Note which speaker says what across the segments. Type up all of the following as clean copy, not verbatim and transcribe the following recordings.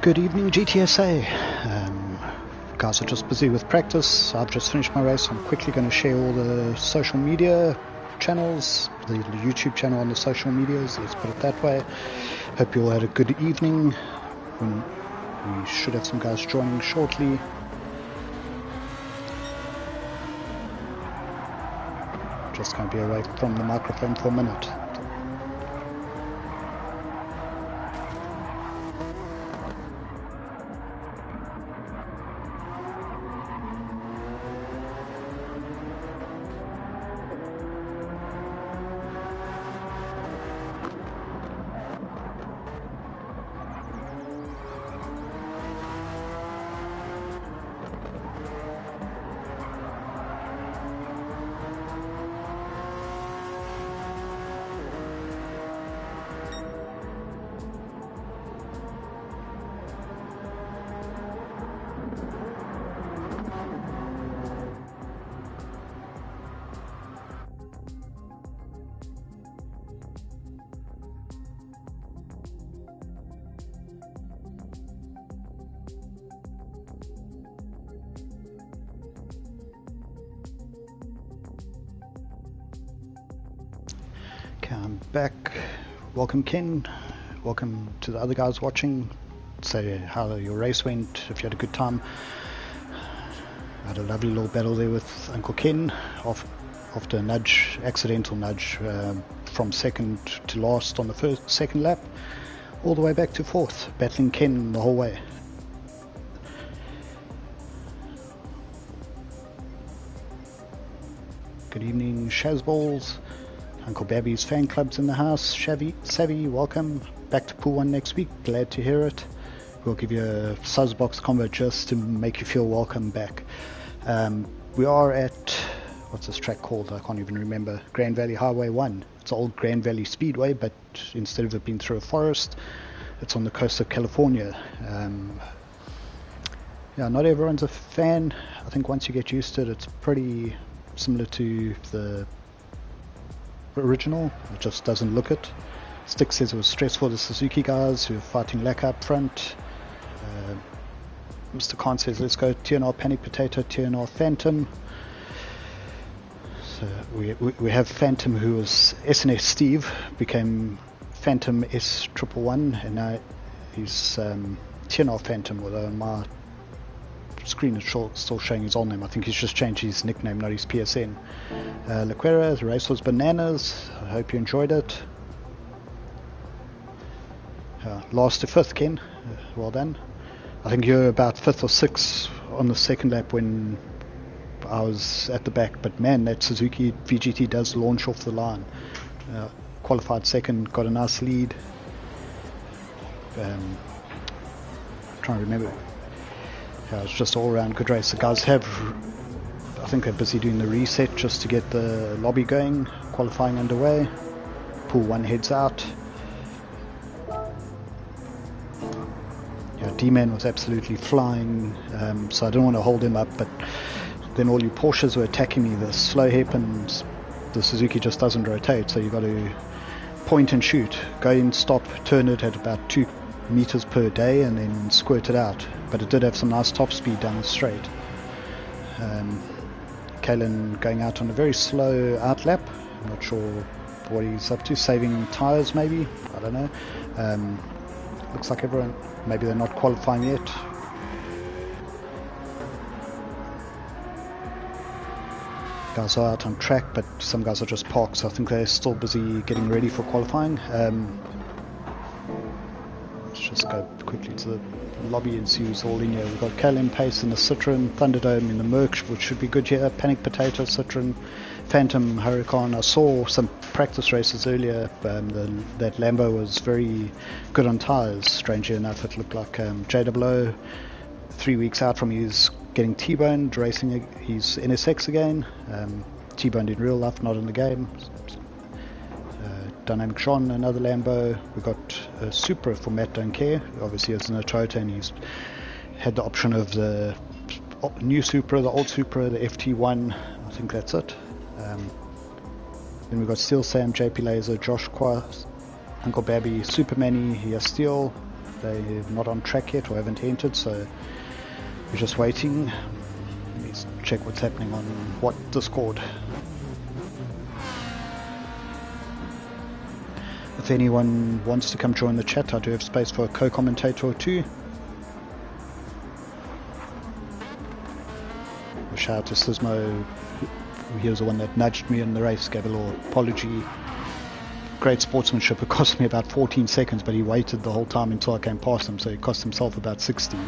Speaker 1: Good evening, Gtsa. Guys are just busy with practice. I've just finished my race. I'm quickly going to share all the social media channels, the YouTube channel on the social medias, let's put it that way. Hope you all had a good evening. We should have some guys joining shortly. Just going to be away from the microphone for a minute. I'm back. Welcome Ken, welcome to the other guys watching. Say how your race went, if you had a good time. I had a lovely little battle there with Uncle Ken after a accidental nudge from second to last on the second lap, all the way back to fourth, battling Ken the whole way. Good evening, Shazballs. Uncle Babby's fan club's in the house. Savvy, welcome. Back to Pool 1 next week. Glad to hear it. We'll give you a Suzzbox combo just to make you feel welcome back. We are at, what's this track called? I can't even remember. Grand Valley Highway 1. It's old Grand Valley Speedway, but instead of it being through a forest, it's on the coast of California. Yeah, not everyone's a fan. I think once you get used to it, it's pretty similar to the original. It just doesn't look it. Stick says it was stressful. The Suzuki guys who are fighting lacquer up front. Mr. Khan says let's go TNR Panic Potato, TNR Phantom. So we have Phantom, who was SNS Steve, became Phantom S111, and now he's TNR Phantom, although on my screen is still showing his old name. I think he's just changed his nickname, not his PSN. Laquera, the race was bananas. I hope you enjoyed it. Last to fifth, Ken. Well done. I think you're about fifth or sixth on the second lap when I was at the back, but man, that Suzuki VGT does launch off the line. Qualified second, got a nice lead. Trying to remember. Yeah, it's just all around good race. The guys I think they're busy doing the reset just to get the lobby going, qualifying underway. Pool 1 heads out. Yeah, D-Man was absolutely flying, so I don't want to hold him up, but then all you Porsches were attacking me. The slow hip and the Suzuki just doesn't rotate, so you've got to point and shoot. Go in, stop, turn it at about 2 meters per day and then squirt it out, but it did have some nice top speed down the straight. Kalen going out on a very slow out lap. I'm not sure what he's up to, saving tires maybe, I don't know. Looks like everyone, maybe they're not qualifying yet. Guys are out on track, but some guys are just parked, so I think they're still busy getting ready for qualifying. Let's just go quickly to the lobby and see who's all in here. We've got KLM Pace in the Citroen, Thunderdome in the Merc, which should be good here, Panic Potato, Citroen, Phantom, Huracan. I saw some practice races earlier. That Lambo was very good on tyres, strangely enough. It looked like JWO, 3 weeks out from his getting T-boned, racing his NSX again. T-boned in real life, not in the game. Dynamic Sean, another Lambo. We've got a Supra for Matt Don't Care. Obviously it's in a Toyota, and he's had the option of the new Supra, the old Supra, the FT1. I think that's it. Then we've got Steel Sam, JP Laser, Josh Qua, Uncle Babby, Supermanny, he has Steel, They're not on track yet or haven't entered, so we're just waiting. Let's check what's happening on what Discord. If anyone wants to come join the chat, I do have space for a co-commentator or two. A shout out to Sismo. He was the one that nudged me in the race, gave a little apology. Great sportsmanship. It cost me about 14 seconds, but he waited the whole time until I came past him, so it cost himself about 16.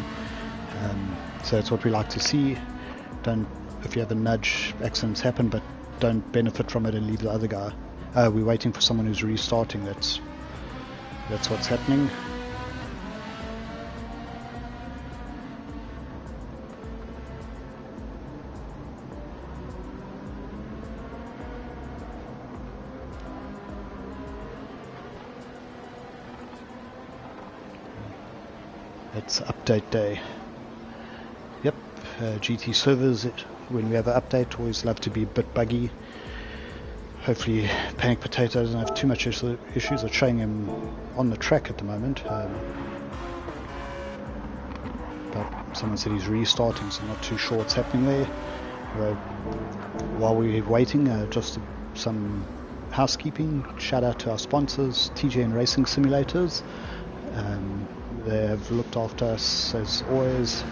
Speaker 1: So that's what we like to see. If you have a nudge, accidents happen, but don't benefit from it and leave the other guy. We're waiting for someone who's restarting. That's what's happening. It's update day. Yep, GT servers, when we have an update, always love to be a bit buggy. Hopefully Panic Potato doesn't have too much issues. It's showing him on the track at the moment. But someone said he's restarting, so I'm not too sure what's happening there. While we're waiting, just some housekeeping. Shout out to our sponsors, TJN Racing Simulators. They have looked after us as always.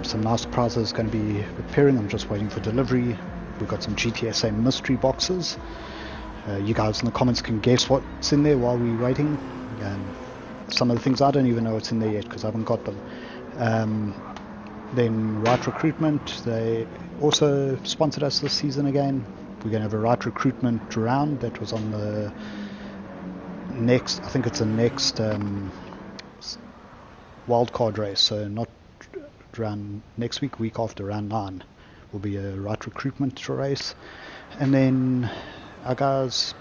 Speaker 1: Some nice prizes going to be appearing. I'm just waiting for delivery. We've got some Gtsa mystery boxes. You guys in the comments can guess what's in there while we're waiting. Some of the things I don't even know what's in there yet because I haven't got them. Then Right Recruitment, they also sponsored us this season again. We're going to have a Right Recruitment round that was on the next, I think it's the next wildcard race, so not round next week after round 9 will be a Right Recruitment race. And then our guys,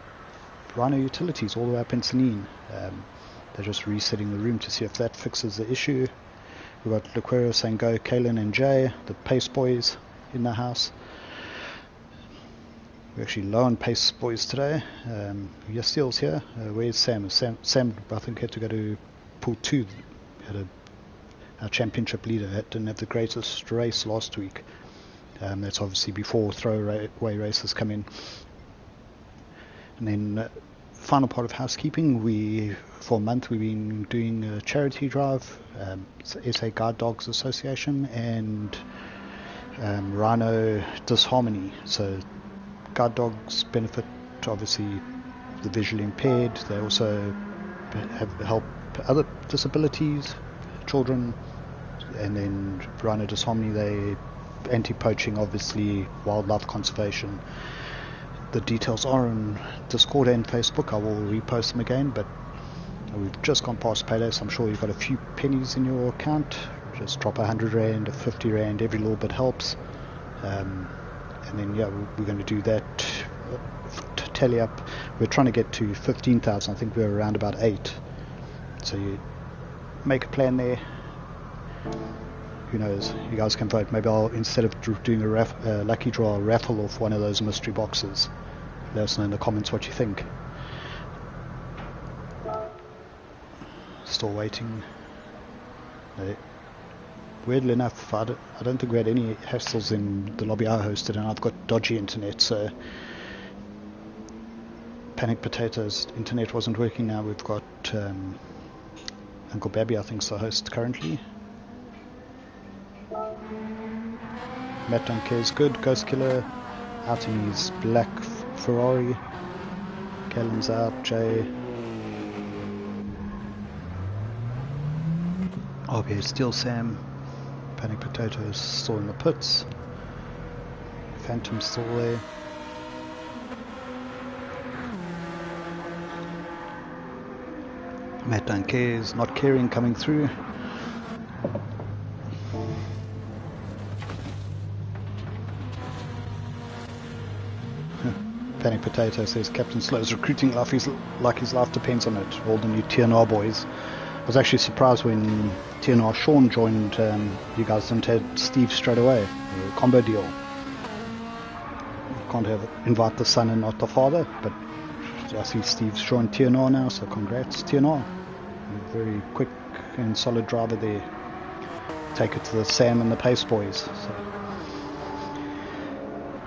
Speaker 1: Rhino Utilities, all the way up in Sanine. They're just resetting the room to see if that fixes the issue. We've got Lequero, Sango, Kalen and Jay, the Pace Boys in the house. We're actually low on Pace Boys today. Steele's here. Where's Sam? Sam, I think, had to go to Pool 2. Our championship leader didn't have the greatest race last week. That's obviously before throwaway races come in. And then final part of housekeeping, for a month we've been doing a charity drive. It's SA Guide Dogs Association and Rhino Disharmony. So guide dogs benefit obviously the visually impaired. They also help other disabilities, children, and then Rhino Disharmony, they anti-poaching, obviously wildlife conservation. The details are on Discord and Facebook. I will repost them again, but we've just gone past payday, so I'm sure you've got a few pennies in your account. Just drop 100 Rand or 50 Rand, every little bit helps. And then we're going to do that to tally up. We're trying to get to 15,000. I think we're around about 8. So you make a plan there. Who knows? You guys can vote. Maybe I'll, instead of doing a lucky draw, I'll raffle off one of those mystery boxes. Let us know in the comments what you think. Still waiting. Weirdly enough, I don't think we had any hassles in the lobby I hosted, and I've got dodgy internet, so Panic Potatoes internet wasn't working. Now we've got Uncle Babby, I think, is the host currently. Matt Dunker is good. Ghost Killer out in his black Ferrari. Callan's out. Jay. RBA Steel Sam. Panic Potatoes still in the pits. Phantom's still there. Matt Dunker is not caring, coming through. Panic Potato says Captain Slow's recruiting like his life depends on it. All the new TNR boys. I was actually surprised when TNR Sean joined. You guys didn't have Steve straight away. A combo deal. Can't invite the son and not the father, but I see Steve's joined TNR now, so congrats TNR. Very quick and solid driver there. Take it to the Sam and the Pace boys. So,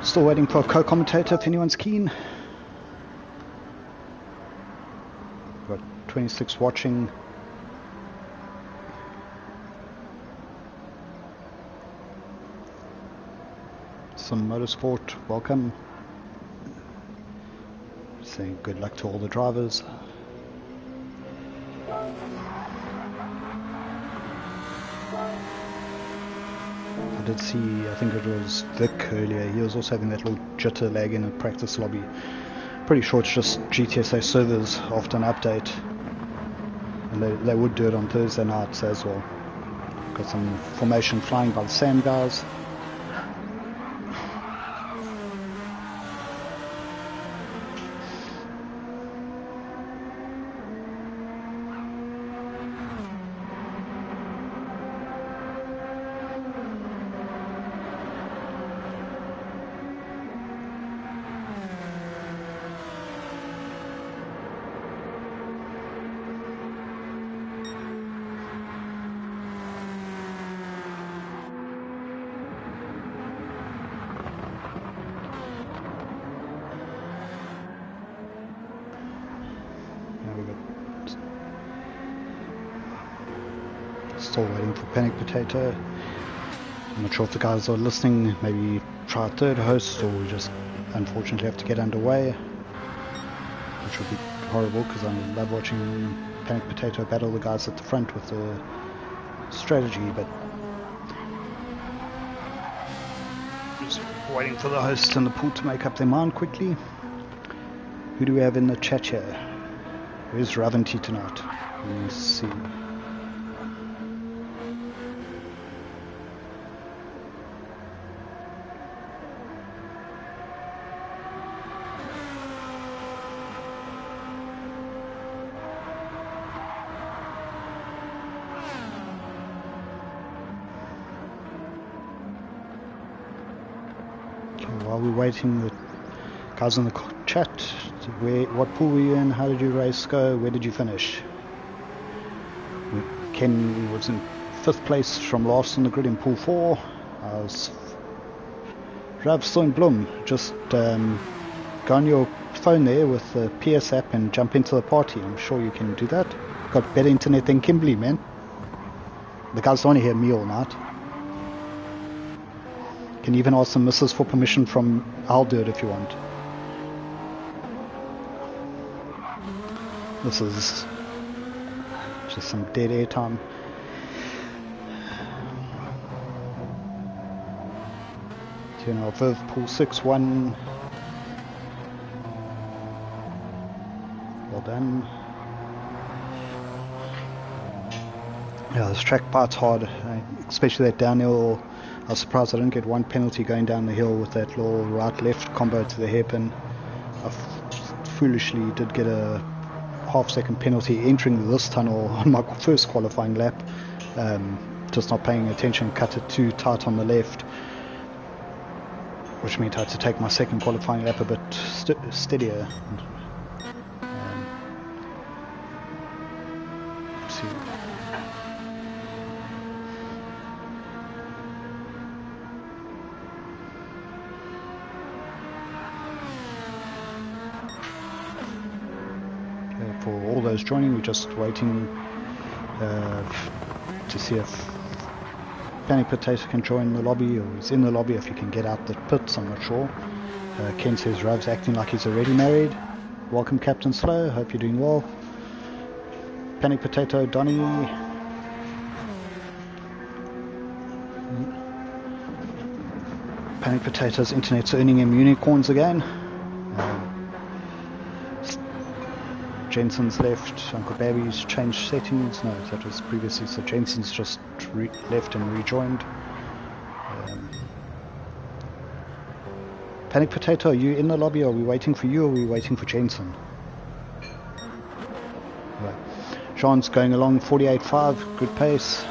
Speaker 1: still waiting for a co-commentator if anyone's keen. Got 26 watching. Some Motorsport, welcome. Saying good luck to all the drivers. I did see, I think it was Vic earlier, he was also having that little jitter lag in a practice lobby. Pretty sure it's just Gtsa servers after an update. And they would do it on Thursday nights as well. Got some formation flying by the Sam guys. Still waiting for Panic Potato. I'm not sure if the guys are listening, maybe try a third host or we just unfortunately have to get underway, which would be horrible because I love watching Panic Potato battle the guys at the front with the strategy, but just waiting for the host and the pool to make up their mind quickly. Who do we have in the chat here? Where's Ravanti tonight? Let's see. While we're waiting, the guys in the chat, what pool were you in? How did your race go? Where did you finish? Ken was in 5th place from last on the grid in pool 4. I was Rav still in Bloom. Just go on your phone there with the PS app and jump into the party. I'm sure you can do that. Got better internet than Kimberley, man. The guys don't want to hear me all night. Can even ask the missus for permission from, I'll do it if you want. This is just some dead air time. You know, Viv, pool 6-1. Well done. Yeah, this track part's hard, especially that downhill. I was surprised I didn't get one penalty going down the hill with that little right-left combo to the hairpin. I foolishly did get a half-second penalty entering this tunnel on my first qualifying lap. Just not paying attention, cut it too tight on the left, which meant I had to take my second qualifying lap a bit steadier. Let's see. For all those joining, we're just waiting to see if Panic Potato can join the lobby, or he's in the lobby. If he can get out the pits, I'm not sure. Ken says Rav's acting like he's already married. Welcome, Captain Slow, hope you're doing well. Panic Potato, Donny. Panic Potato's internet's earning him unicorns again. Jensen's left, Uncle Baby's changed settings. No, that was previously, so Jensen's just left and rejoined. Panic Potato, are you in the lobby? Are we waiting for you or are we waiting for Jensen? Right. Jean's going along 48.5, good pace.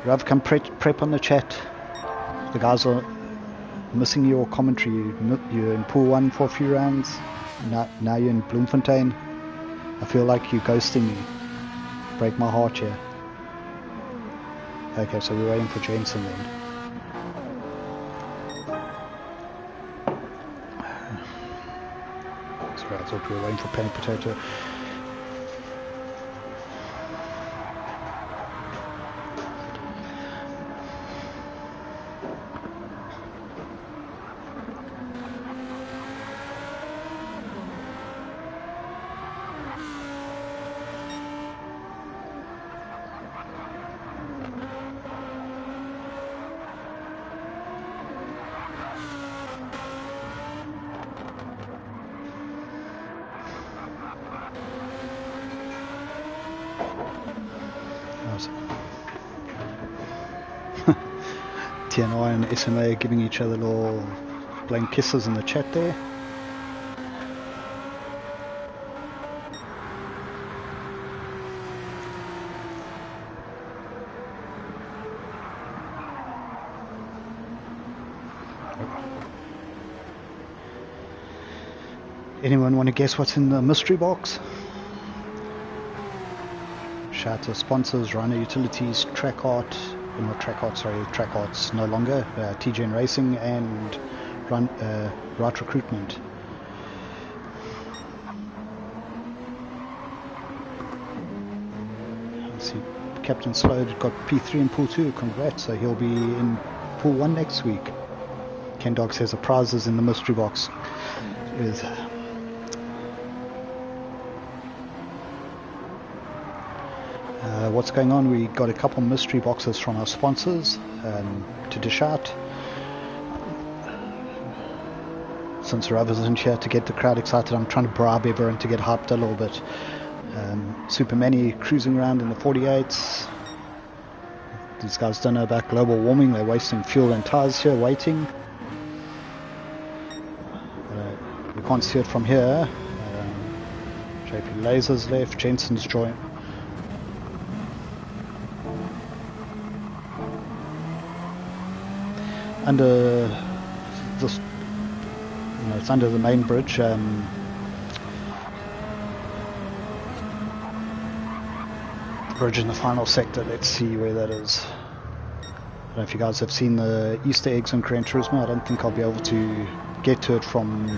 Speaker 1: Rav, come prep on the chat. The guys are missing your commentary. You're in pool 1 for a few rounds. Now you're in Bloemfontein. I feel like you're ghosting me. break my heart here. Okay, so we're waiting for Jensen then. Sorry, I thought we were waiting for Panic Potato. TNI and SMA giving each other little blowing kisses in the chat there. Anyone want to guess what's in the mystery box? Shout to sponsors, Rhino Utilities, Track Art, not Track Art, sorry, Track Art's no longer, TGN Racing and Right Recruitment. Let's see, Captain Slode got P3 in Pool 2, congrats, so he'll be in Pool 1 next week. Ken Dog says the prizes in the mystery box is what's going on. We got a couple mystery boxes from our sponsors to dish out. Since Rav isn't here to get the crowd excited, I'm trying to bribe everyone to get hyped a little bit. Super many cruising around in the 48s. These guys don't know about global warming. They're wasting fuel and tires here waiting. We can't see it from here. JP Laser's left. Jensen's joined. Under this, it's under the main bridge. Bridge in the final sector. Let's see where that is. I don't know if you guys have seen the Easter eggs in Gran Turismo. I don't think I'll be able to get to it from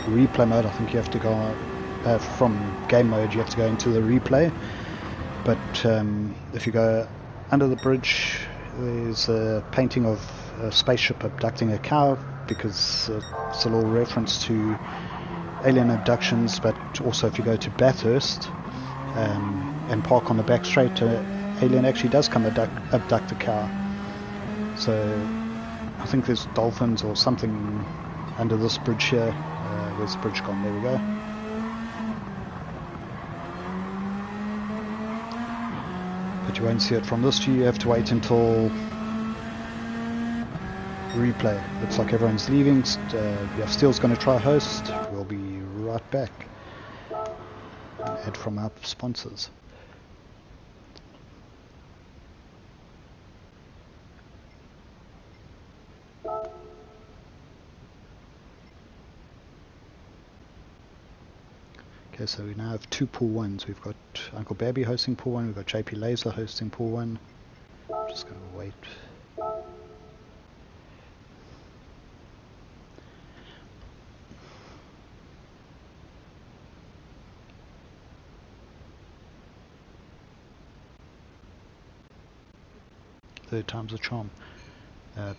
Speaker 1: replay mode. I think you have to go from game mode. You have to go into the replay. But if you go under the bridge, there's a painting of a spaceship abducting a cow, because it's a little reference to alien abductions. But also if you go to Bathurst and park on the back straight, alien actually does come abduct a cow. So I think there's dolphins or something under this bridge here. Where's the bridge gone? There we go. But you won't see it from this view. You have to wait until replay. Looks like everyone's leaving. Jeff Steele's going to try host. We'll be right back. An ad from our sponsors. Okay, so we now have two pool ones. We've got Uncle Babby hosting pool one. We've got JP Laser hosting pool one. I'm just going to wait. Third time's a charm.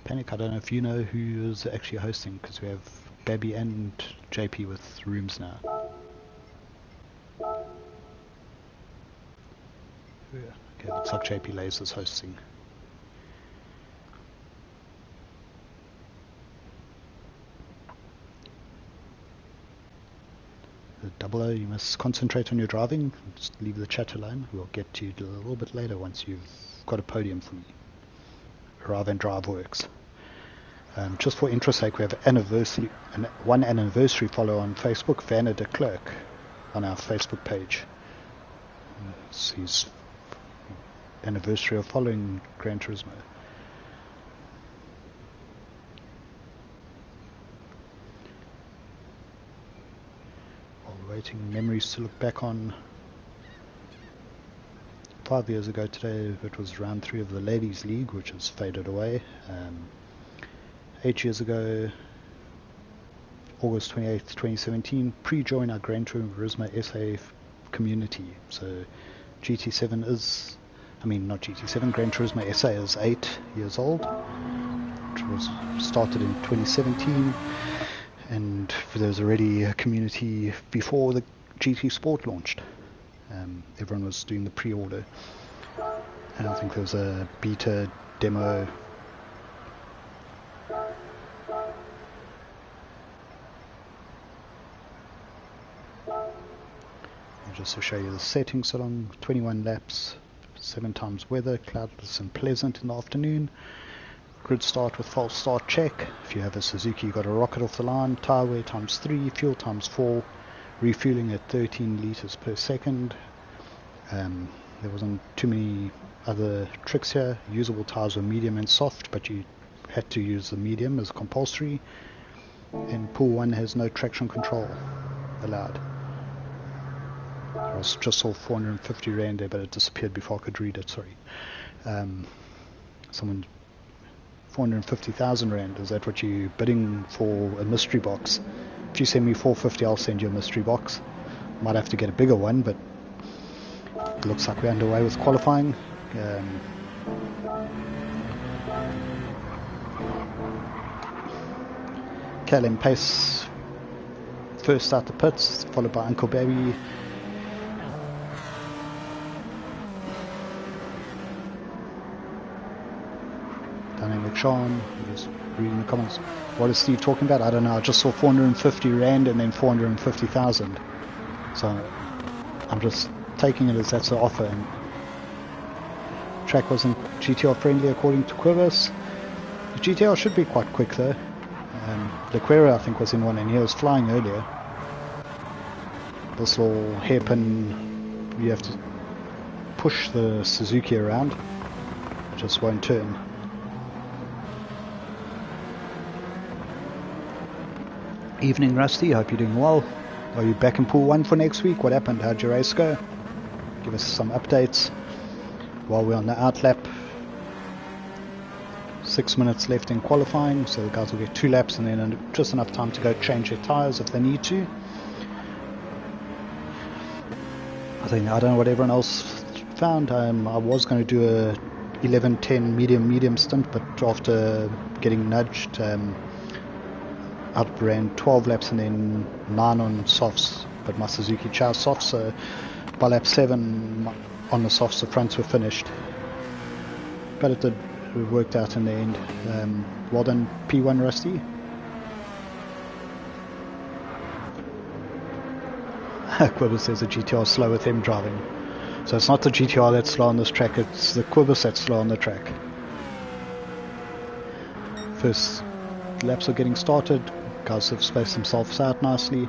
Speaker 1: Panic, I don't know if you know who is actually hosting, because we have Babby and JP with rooms now. Okay, looks like JP Laser's hosting. Double O, you must concentrate on your driving. Just leave the chat alone. We'll get to you a little bit later once you've got a podium for me. Arrive and Drive works. Just for interest sake, we have one anniversary follow on Facebook, Werner de Klerk, on our Facebook page. It's his anniversary of following Gran Turismo. While we're waiting memories to look back on, 5 years ago today it was round 3 of the Ladies League, which has faded away. 8 years ago, August 28th, 2017, pre-join our Gran Turismo SA community. So GT7 is, not GT7, Gran Turismo SA is 8 years old. It was started in 2017, and there was already a community before the GT Sport launched. Everyone was doing the pre-order, and I think there was a beta demo. Just to show you the settings along 21 laps, 7 times weather, cloudless and pleasant in the afternoon. Grid start with false start check. If you have a Suzuki, you've got a rocket off the line. Tire wear times 3, fuel times 4, refueling at 13 litres per second. There wasn't too many other tricks here. Usable tires were medium and soft, but you had to use the medium as compulsory. And pool 1 has no traction control allowed. I just saw 450 Rand there, but it disappeared before I could read it, sorry. 450,000 Rand, is that what you're bidding for a mystery box? If you send me 450, I'll send you a mystery box. Might have to get a bigger one, but it looks like we're underway with qualifying. KLM Pace first out the pits, followed by Uncle Baby. Dynamic Sean, just reading the comments. What is Steve talking about? I don't know. I just saw 450 Rand and then 450,000. So I'm just taking it as that's the offer. And track wasn't GTR friendly according to Quivers. The GTR should be quite quick though. The Quera I think was in one and he was flying earlier. This little hairpin, you have to push the Suzuki around. It just won't turn. Evening Rusty, hope you're doing well. Are you back in pool 1 for next week? What happened? How'd your race go? Give us some updates while we're on the outlap. 6 minutes left in qualifying, so the guys will get 2 laps and then just enough time to go change their tyres if they need to. I don't know what everyone else found. I was going to do a 11-10 medium stint, but after getting nudged, outran 12 laps and then 9 on softs, but my Suzuki chose softs, so by lap 7 on the softs the fronts were finished, but it worked out in the end. Well done P1 Rusty. Quibber says the GTR is slow with him driving, so it's not the GTR that's slow on this track, it's the Quibber that's slow on the track. First laps are getting started. Guys have spaced themselves out nicely.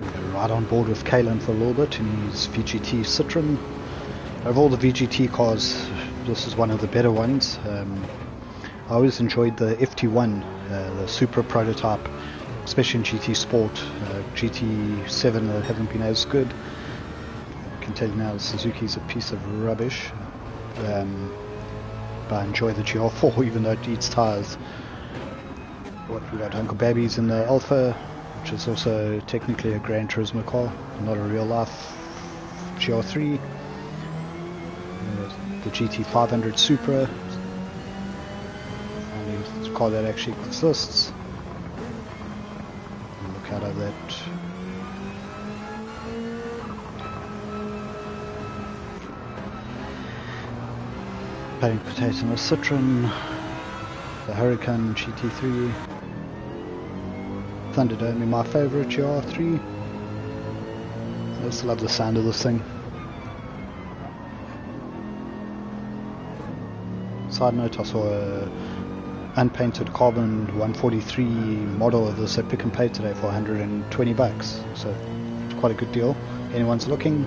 Speaker 1: We're right on board with Kalen for a little bit in his VGT Citroen. Of all the VGT cars, this is one of the better ones. I always enjoyed the FT1, the Supra prototype, especially in GT Sport. GT7 haven't been as good. I can tell you now the Suzuki's a piece of rubbish, but I enjoy the GR4 even though it eats tyres. What we got, Uncle Baby's in the Alpha, which is also technically a Gran Turismo car, not a real life GR3. The GT500 Supra, the car that actually exists. Look out of that. Putting potato in a Citroen, the Huracan GT3, Thunderdome, my favourite GR3. I just love the sound of this thing. Side note, I saw a unpainted carbon 143 model of this at Pick and Pay today for 120 bucks, so it's quite a good deal. Anyone's looking.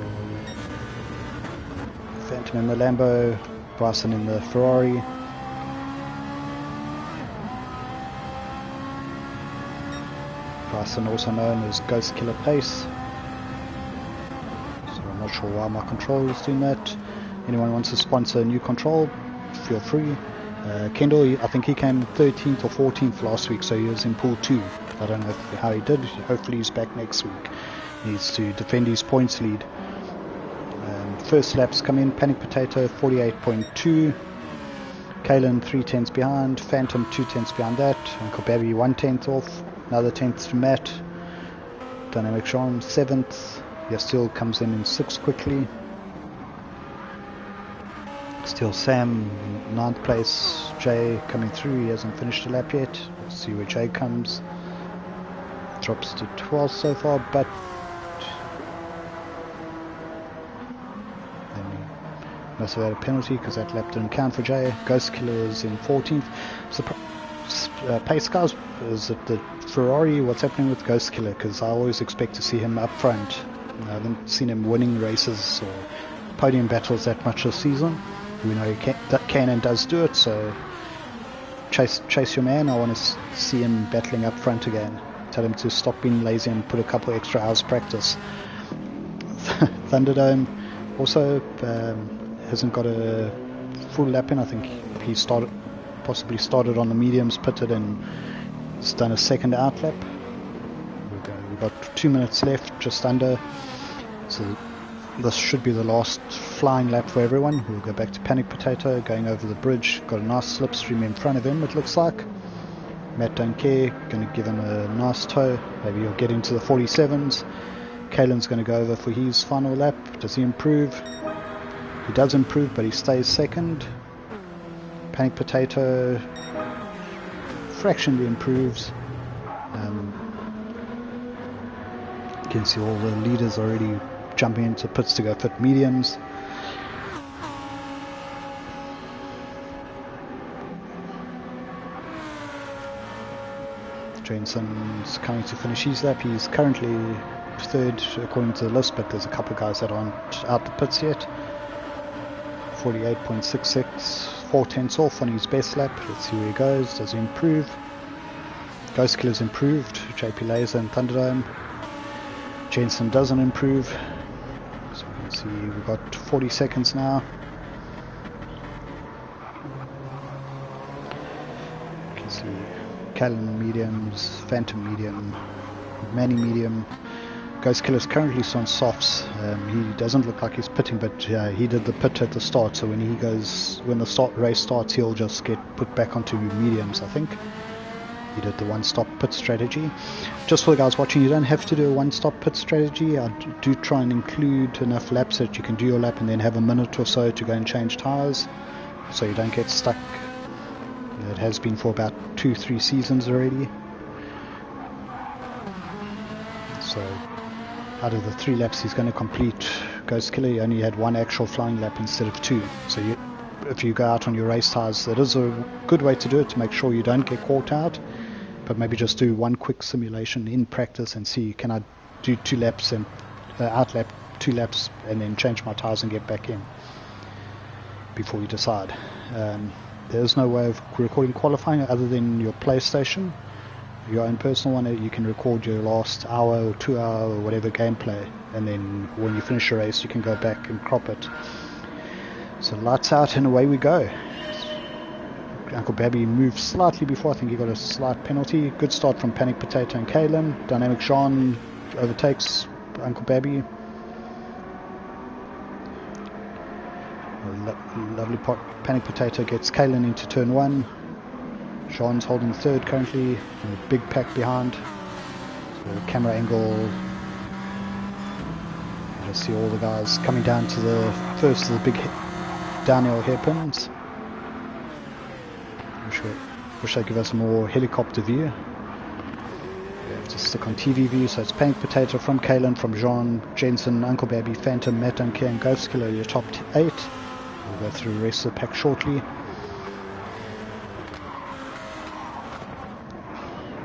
Speaker 1: Phantom in the Lambo, Bryson in the Ferrari. Dyson, also known as Ghost Killer Pace. So I'm not sure why my controller is doing that. Anyone wants to sponsor a new control, feel free. Kendall, I think he came 13th or 14th last week, so he was in pool 2. I don't know how he did. Hopefully he's back next week. He needs to defend his points lead. First laps come in. Panic Potato 48.2. Kalen 3/10 behind. Phantom 2/10 behind that. Uncle Babby 1/10 off. Another 10th to Matt. Dynamic Sean 7th. Still comes in 6th quickly. Still Sam 9th place. Jay coming through. He hasn't finished a lap yet. Let's see where Jay comes. Drops to 12th so far, but must have had a penalty because that lap didn't count for Jay. Ghost Killer is in 14th. So, pace guys, is it the Ferrari? What's happening with Ghost Killer? Because I always expect to see him up front. I haven't seen him winning races or podium battles that much this season. We know Kanan does do it, so chase your man. I want to see him battling up front again. Tell him to stop being lazy and put a couple extra hours practice. Thunderdome also hasn't got a full lap in. I think he possibly started on the mediums, pitted, and has done a second out lap. We've got 2 minutes left, just under. So this should be the last flying lap for everyone. We'll go back to Panic Potato, going over the bridge. Got a nice slipstream in front of him, it looks like. Matt don't care, going to give him a nice tow. Maybe he'll get into the 47s. Kalen's going to go over for his final lap. Does he improve? He does improve, but he stays second. Panic Potato fractionally improves. You can see all the leaders already jumping into pits to go fit mediums. Jensen's coming to finish his lap. He's currently third according to the list, but there's a couple of guys that aren't out the pits yet. 48.66, 4/10 off on his best lap. Let's see where he goes. Does he improve? Ghost Killer's improved. JP Laser and Thunderdome. Jensen doesn't improve. So we can see we've got 40 seconds now. You can see Callan mediums, Phantom medium, Manny medium. Ghost Killer's currently on softs. He doesn't look like he's pitting, but he did the pit at the start, so when the race starts, he'll just get put back onto mediums, I think. He did the one-stop pit strategy. Just for the guys watching, you don't have to do a one-stop pit strategy. I do try and include enough laps that you can do your lap and then have a minute or so to go and change tires, so you don't get stuck. It has been for about 2-3 seasons already. So out of the 3 laps he's going to complete, Ghost Killer, he only had 1 actual flying lap instead of 2. So if you go out on your race tires, that is a good way to do it, to make sure you don't get caught out. But maybe just do one quick simulation in practice and see, can I do 2 laps and outlap 2 laps and then change my tires and get back in before you decide. There's no way of recording qualifying other than your PlayStation, your own personal one. You can record your last hour or 2 hour or whatever gameplay, and then when you finish your race you can go back and crop it. So lights out and away we go. Uncle Babby moved slightly before. I think he got a slight penalty. Good start from Panic Potato and Kalen. Dynamic Sean overtakes Uncle Babby. Lovely Panic Potato gets Kalen into turn 1. Sean's holding third currently, and a big pack behind. So camera angle, you just see all the guys coming down to the first of the big downhill hairpins. Wish they'd give us more helicopter view. We have to stick on TV view, so it's Panic Potato from Kalen, from Jean, Jensen, Uncle Babby, Phantom, Matt Dunker and Ghost Killer, your top 8. We'll go through the rest of the pack shortly.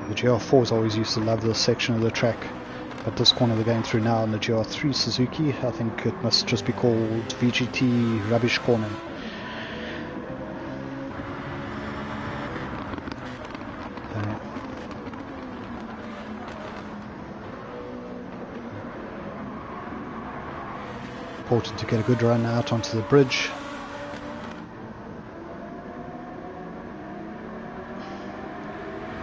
Speaker 1: The GR4s always used to love this section of the track, but this corner they're going through now in the GR3 Suzuki, I think it must just be called VGT Rubbish Corner. important to get a good run out onto the bridge.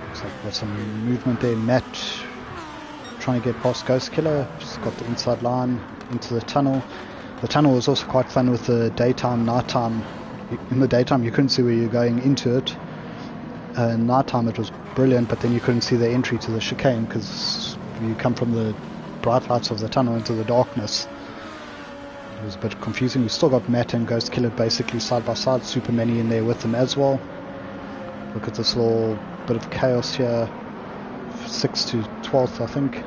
Speaker 1: Looks like we've got some movement there. Matt trying to get past Ghost Killer. Just got the inside line into the tunnel. The tunnel was also quite fun with the daytime, nighttime. In the daytime you couldn't see where you're going into it. Nighttime it was brilliant, but then you couldn't see the entry to the chicane because you come from the bright lights of the tunnel into the darkness. It was a bit confusing. We still got Matt and Ghost Killer basically side by side. Super Many in there with them as well. Look at this little bit of chaos here. 6th to 12th, I think.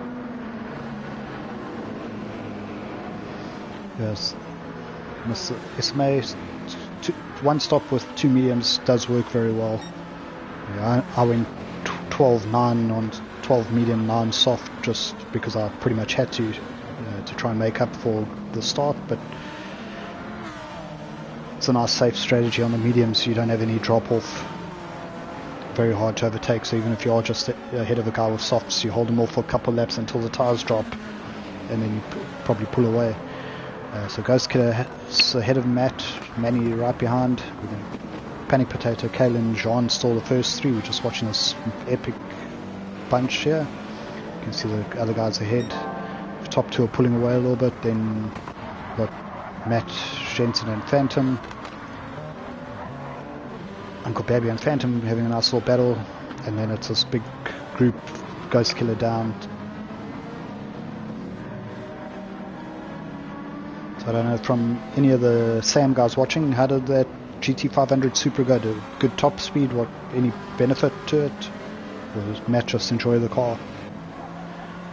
Speaker 1: Yes, Mr. SMA, one stop with 2 mediums does work very well. Yeah, I went 12-9 on 12 medium, 9 soft, just because I pretty much had to try and make up for the start. But it's a nice safe strategy on the mediums. You don't have any drop off. Very hard to overtake. So even if you are just ahead of a guy with softs, you hold him off for a couple of laps until the tires drop, and then you probably pull away. So Ghost Killer is ahead of Matt, Manny right behind. Panic Potato, Kalen, Jean still the first three. We're just watching this epic bunch here. You can see the other guys ahead. The top two are pulling away a little bit. Then we've got Matt, Jensen and Phantom. Uncle Babby and Phantom having a nice little battle. And then it's this big group, Ghost Killer down. I don't know, from any of the Sam guys watching, how did that GT500 Super go? Did good top speed? What, any benefit to it? Or does Matt just enjoy the car?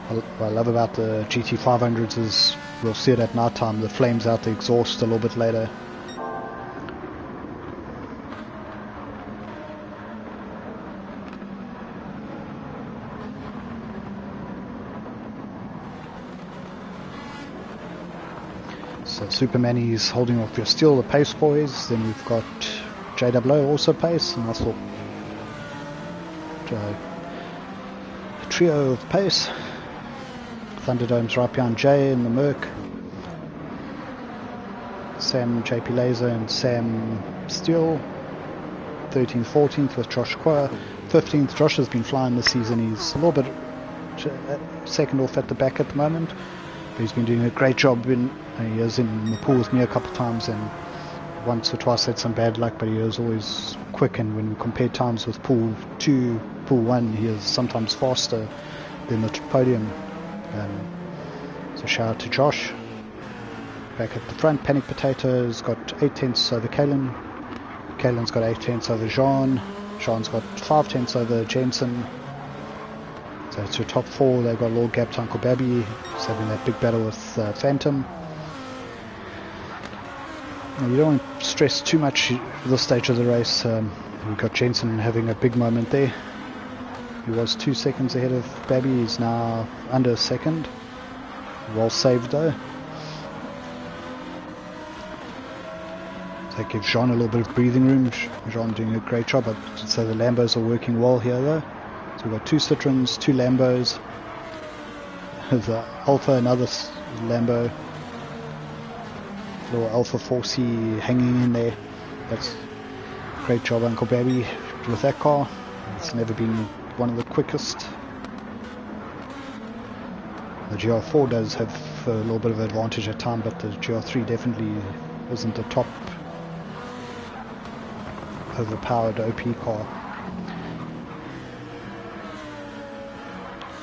Speaker 1: What I love about the GT500s is we'll see it at night time, the flames out the exhaust a little bit later. So Supermanny's holding off your steel, the Pace Boys. Then we've got JWO also Pace, and that's all a trio of Pace. Thunderdome's right behind Jay in the Merc. Sam, JP Laser and Sam Steel. 13th, 14th with Josh Qua. 15th, Josh has been flying this season. He's a little bit second off at the back at the moment. But he's been doing a great job. He was in the pool with me a couple of times, and once or twice had some bad luck, but he was always quick. And when we compared times with pool 2, pool 1, he is sometimes faster than the podium. So shout out to Josh. Back at the front, Panic Potato's got 8 tenths over Kalen. Kalen's got 8 tenths over Jean. Jean's got 5 tenths over Jensen. So it's your top 4. They've got a little gap to Uncle Babby. He's having that big battle with Phantom. Now, you don't want to stress too much at this stage of the race. We've got Jensen having a big moment there. He was 2 seconds ahead of Babby. He's now under a second. Well saved though. So that gives Jean a little bit of breathing room. Jean doing a great job. I'd say the Lambos are working well here though. So we've got 2 Citroens, 2 Lambos. The Alpha, another Lambo. Little Alpha 4C hanging in there. That's great job, Uncle Babby, with that car. It's never been one of the quickest. The GR4 does have a little bit of advantage at time, but the GR3 definitely isn't the top overpowered OP car.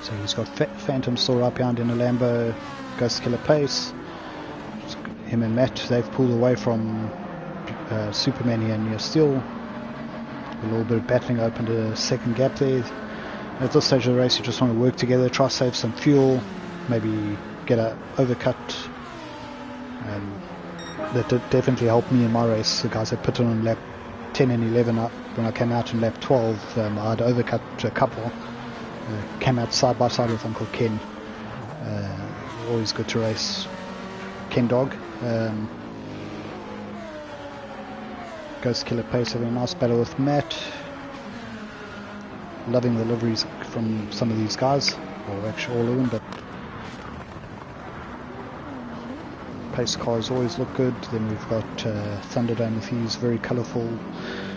Speaker 1: So he's got Phantom still right behind in a Lambo, Ghost Killer Pace. Him and Matt, they've pulled away from Superman and Near Steel. A little bit of battling opened a second gap there. At this stage of the race, you just want to work together, try to save some fuel, maybe get a overcut. That did definitely helped me in my race. The guys that put it on lap 10 and 11 when I came out in lap 12, I'd overcut a couple. Came out side by side with Uncle Ken. Always good to race Ken Dog. Ghost Killer Pace having a nice battle with Matt. Loving the liveries from some of these guys, or actually all of them, but Pace cars always look good. Then we've got Thunderdome with his very colourful.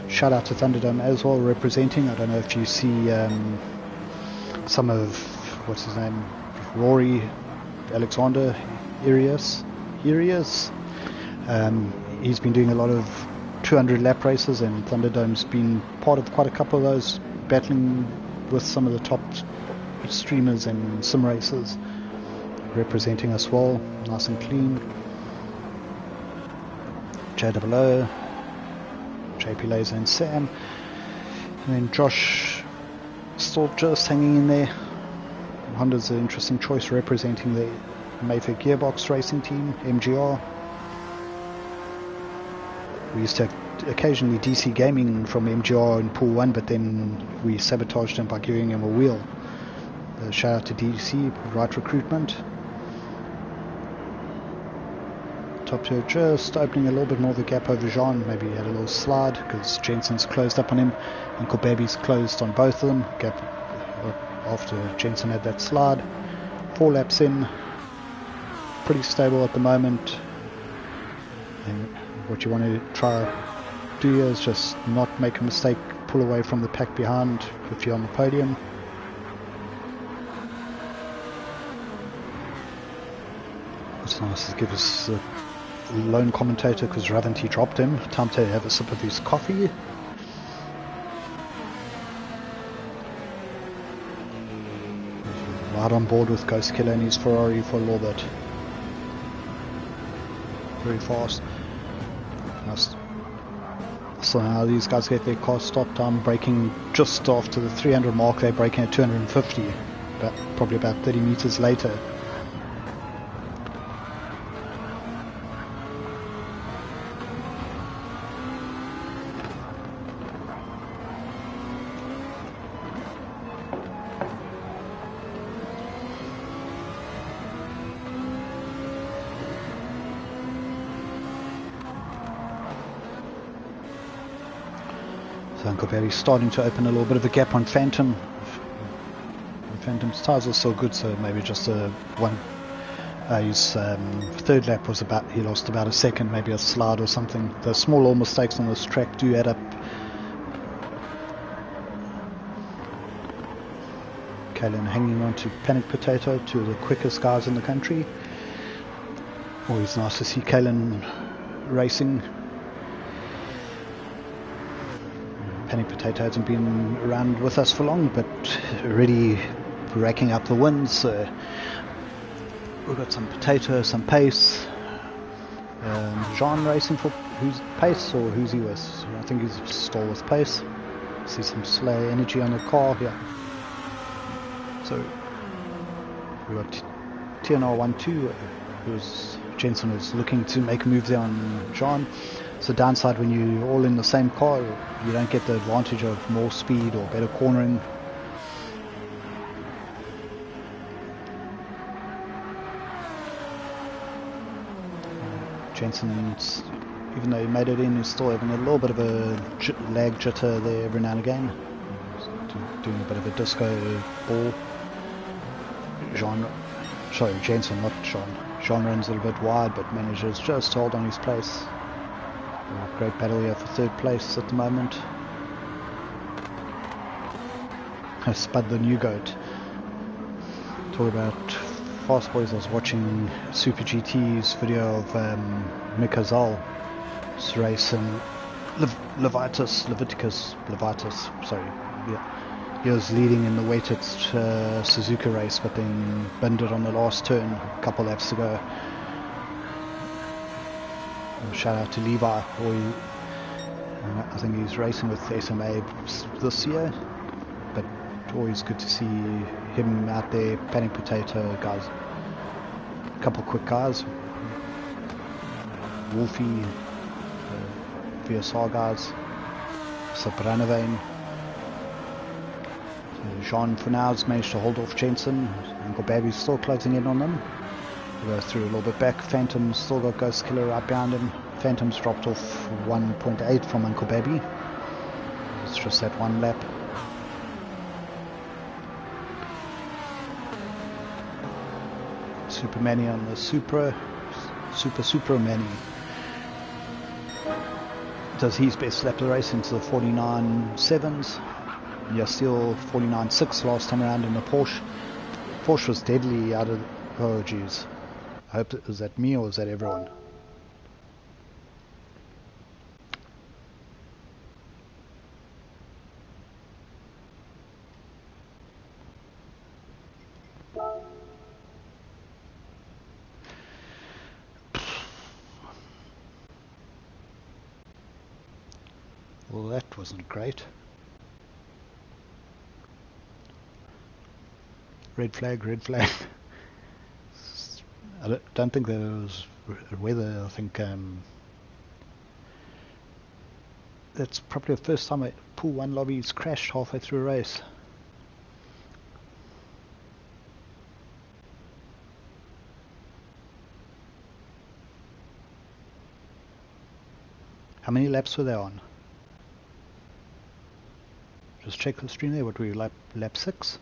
Speaker 1: Shout out to Thunderdome as well, representing. I don't know if you see some of, what's his name, Rory Alexander Arias. He's been doing a lot of 200 lap races, and Thunderdome's been part of quite a couple of those, battling with some of the top streamers and sim racers, representing us well, nice and clean. JWO, JP Laser and Sam, and then Josh still just hanging in there. Honda's an interesting choice, representing the Mayfair Gearbox racing team, MGR. We used to occasionally DC Gaming from MGR in Pool 1, but then we sabotaged him by giving him a wheel. Shout out to DC, right recruitment. Top two just opening a little bit more of the gap over Jean. Maybe he had a little slide because Jensen's closed up on him. Uncle Baby's closed on both of them. Gap after Jensen had that slide. 4 laps in. Pretty stable at the moment. And what you want to try do here is just not make a mistake, pull away from the pack behind if you're on the podium. It's nice to give us a lone commentator because Ravanti dropped him. Time to have a sip of his coffee. Right on board with Ghost Killer and his Ferrari for a little bit. Very fast. Nice. So now these guys get their car stopped. I'm braking just after the 300 mark. They're braking at 250, but probably about 30 meters later. Uncle Barry's starting to open a little bit of a gap on Phantom. Phantom's tyres are still good, so maybe just a one. His third lap was about, he lost about a second, maybe a slide or something. The small little mistakes on this track do add up. Kalen hanging on to Panic Potato, two of the quickest guys in the country. Always nice to see Kalen racing. Panic Potato hasn't been around with us for long, but already racking up the wins. So we've got some Potato, some Pace. Jean racing for who's Pace or who's he with? I think he's still with Pace. See some Slayer energy on the car here. So we've got TNR12, Jensen was looking to make a move there on Jean. It's the downside when you're all in the same car, you don't get the advantage of more speed or better cornering. Jensen's, even though he made it in, he's still having a little bit of a lag jitter there every now and again. Doing a bit of a disco ball. Jensen, not Jean. Jean runs a little bit wide, but manages just to hold on his place. Great battle here for third place at the moment. I spud the new goat. Talk about fast boys. I was watching Super GT's video of Mick Hazal's race and Leviticus. Sorry, yeah. He was leading in the weighted Suzuka race, but then binned it on the last turn a couple laps ago. Shout out to Levi. I think he's racing with SMA this year, but always good to see him out there. Panic Potato guys, a couple quick guys, Wolfie, VSR guys, Sabranavane. Jean for now has managed to hold off Jensen. Uncle Baby's still closing in on them. We'll go through a little bit back. Phantom's still got Ghost Killer right behind him. Phantom's dropped off 1.8 from Uncle Baby. It's just that one lap. Supermani on the Supra. Super Manny does his best lap of the race into the 49.7s. Yeah, still 49.6 last time around in the Porsche. Porsche was deadly out of... Oh, jeez. I hope is that me or is that everyone? Well, that wasn't great. Red flag, red flag. I don't think there was weather. I think that's probably the first time a Pool 1 lobby's crashed halfway through a race. How many laps were they on? Just check the stream there. What were you, lap 6?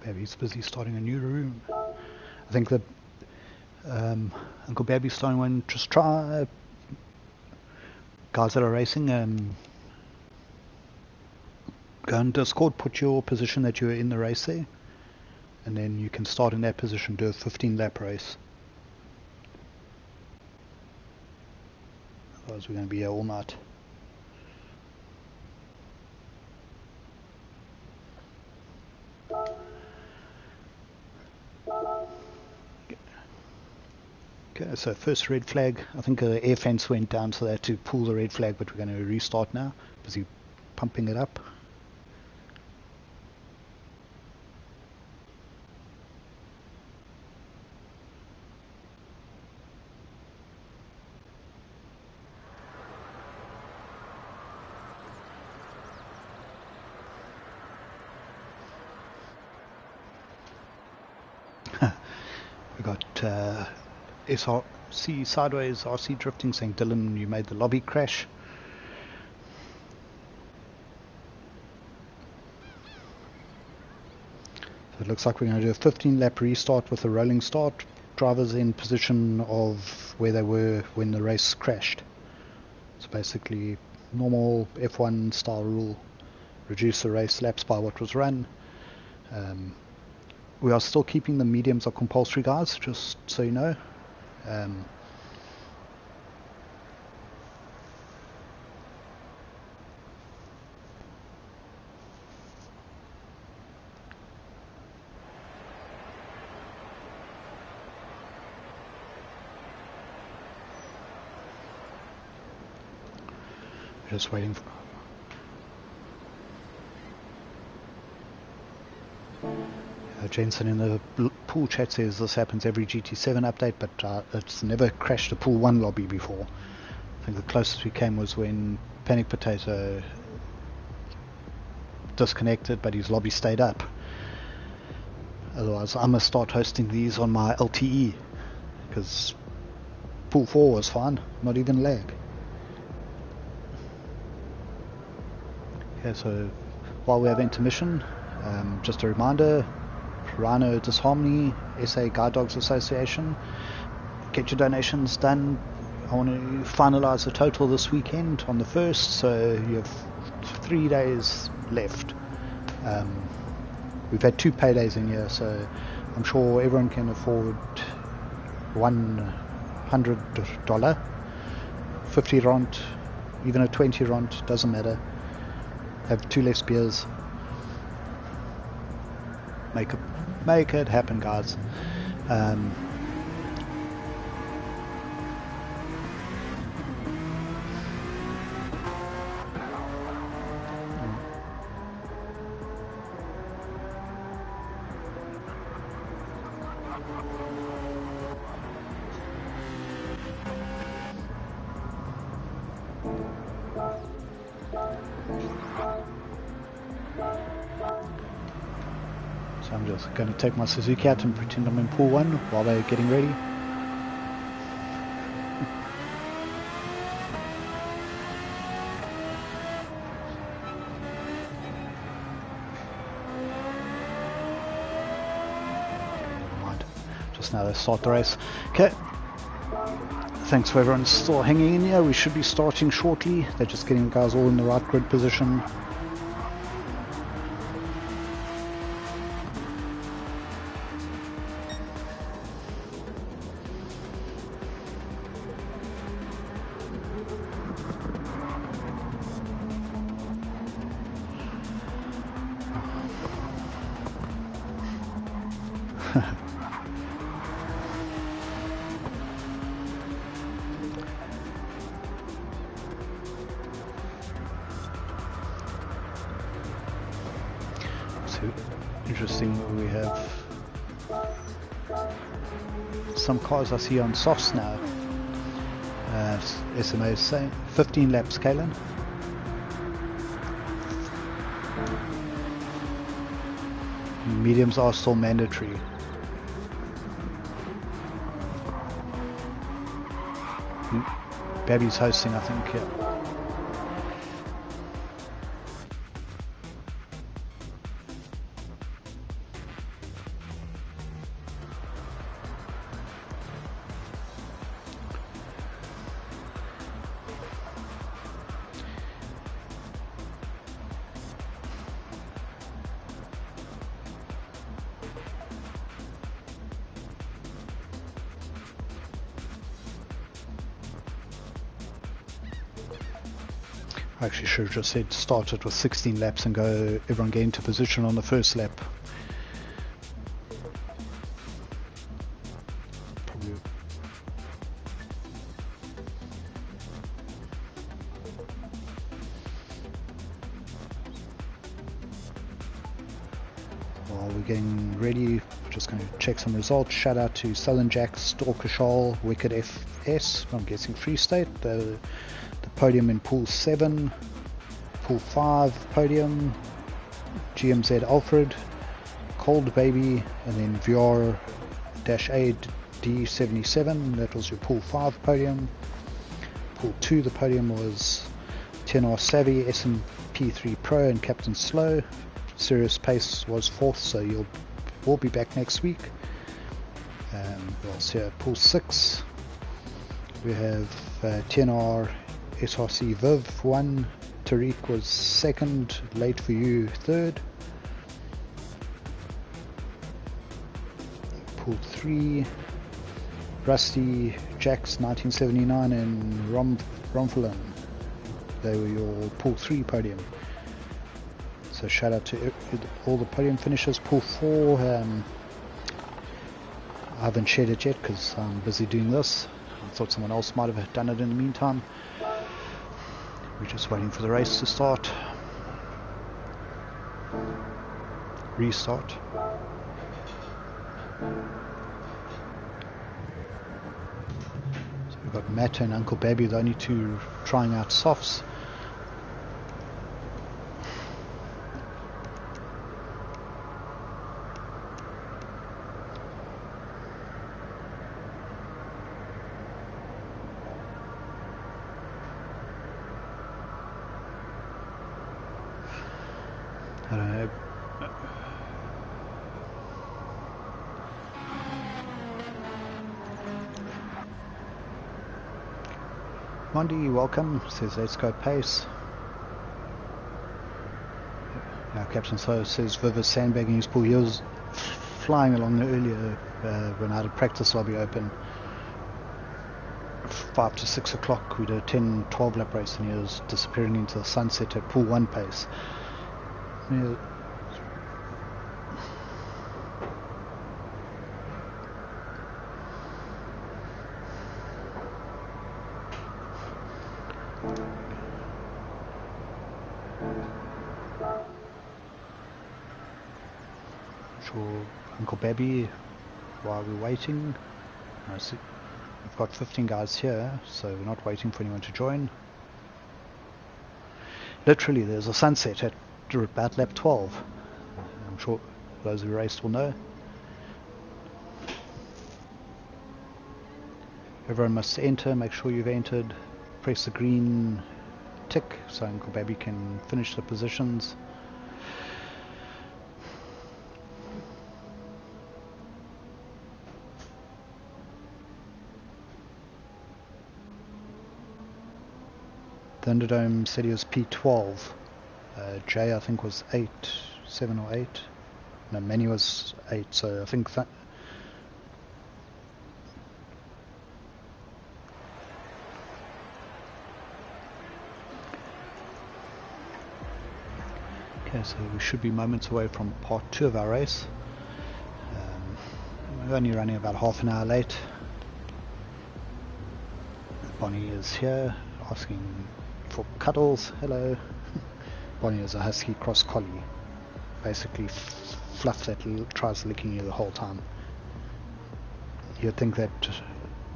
Speaker 1: Baby's busy starting a new room. I think that Uncle Baby's starting one. Just try, guys that are racing, go on Discord, put your position that you're in the race there, and then you can start in that position, do a 15 lap race. Otherwise we're going to be here all night. Okay, so first red flag. I think the air fence went down, so they had to pull the red flag, but we're going to restart now. Busy pumping it up. We got SRC sideways, RC drifting, saying Dylan, you made the lobby crash. So it looks like we're going to do a 15 lap restart with a rolling start. Drivers in position of where they were when the race crashed. So basically normal F1 style rule, reduce the race laps by what was run. We are still keeping the mediums are compulsory, guys, just so you know. Just waiting for... Jensen in the pool chat says this happens every GT7 update, but it's never crashed a Pool 1 lobby before. I think the closest we came was when Panic Potato disconnected, but his lobby stayed up. Otherwise I must start hosting these on my LTE, because Pool 4 was fine, not even lag. Okay, so while we have intermission, just a reminder, Rhino Disharmony, SA Guide Dogs Association, get your donations done. I want to finalise the total this weekend on the 1st, so you have 3 days left. We've had 2 paydays in here, so I'm sure everyone can afford $100, 50 rand, even a 20 rand, doesn't matter. Have 2 less beers. make it happen, guys. So I'm just going to take my Suzuki out and pretend I'm in pool 1 while they're getting ready. Just now they start the race. Okay. Thanks for everyone still hanging in here. We should be starting shortly. They're just getting the guys all in the right grid position. Interesting, we have some cars I see on softs now. SMA is saying 15 laps, Kalen. Mediums are still mandatory. Babby's hosting, I think, yeah. I actually should have just said start it with 16 laps and go everyone get into position on the first lap. Probably. While we're getting ready, just going to check some results. Shout out to Southern Jacks, Stalker Shoal, Wicked FS, I'm guessing Free State. The podium in Pool 7, Pool 5 podium, GMZ Alfred, Cold Baby, and then VR-A D77, that was your Pool 5 podium. Pool 2, the podium was 10R Savvy, SMP3 Pro, and Captain Slow. Serious Pace was 4th, so we'll be back next week. We'll see Pool 6, we have 10R SRC Viv 1, Tariq was 2nd, Late For You 3rd. Pool 3, Rusty Jacks 1979 and Romflin. They were your Pool 3 podium. So shout out to all the podium finishers. Pool 4, I haven't shared it yet because I'm busy doing this. I thought someone else might have done it in the meantime. We're just waiting for the race to start. Restart. So we've got Matt and Uncle Baby, the only two trying out softs. I don't know. Mondi, welcome. Says let's go pace. Now Captain So says Viv is sandbagging his pool. He was flying along earlier when I had a practice lobby open. 5 to 6 o'clock we did a 10-12 lap race and he was disappearing into the sunset at pool 1 pace. Yeah. Sure, Uncle Baby, while we're waiting, I see we've got 15 guys here, so we're not waiting for anyone to join. Literally, there's a sunset at about lap 12. I'm sure those who raced will know. Everyone must enter, make sure you've entered, press the green tick so Uncle Baby can finish the positions. Thunderdome said he was P12. Jay I think was 8, 7 or 8. No, Manny was 8, so I think that. Okay, so we should be moments away from part 2 of our race. We're only running about half an hour late. Bonnie is here asking for cuddles. Hello. Bonnie is a husky cross collie, basically fluff that tries licking you the whole time. You'd think that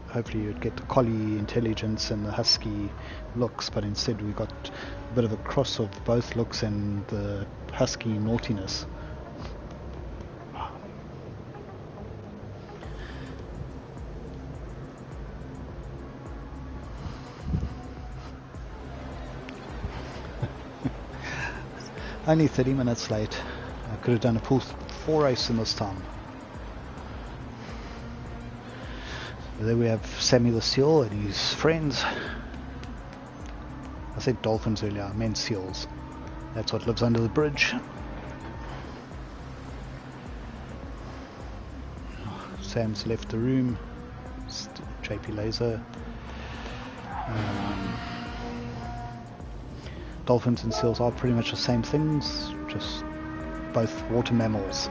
Speaker 1: hopefully you'd get the collie intelligence and the husky looks, but instead we got a bit of a cross of both looks and the husky naughtiness. Only 30 minutes late. I could have done a pool 4 race in this time. There we have Sammy the Seal and his friends. I said dolphins earlier, I meant seals. That's what lives under the bridge. Sam's left the room. JP Laser. Dolphins and seals are pretty much the same things, just both water mammals.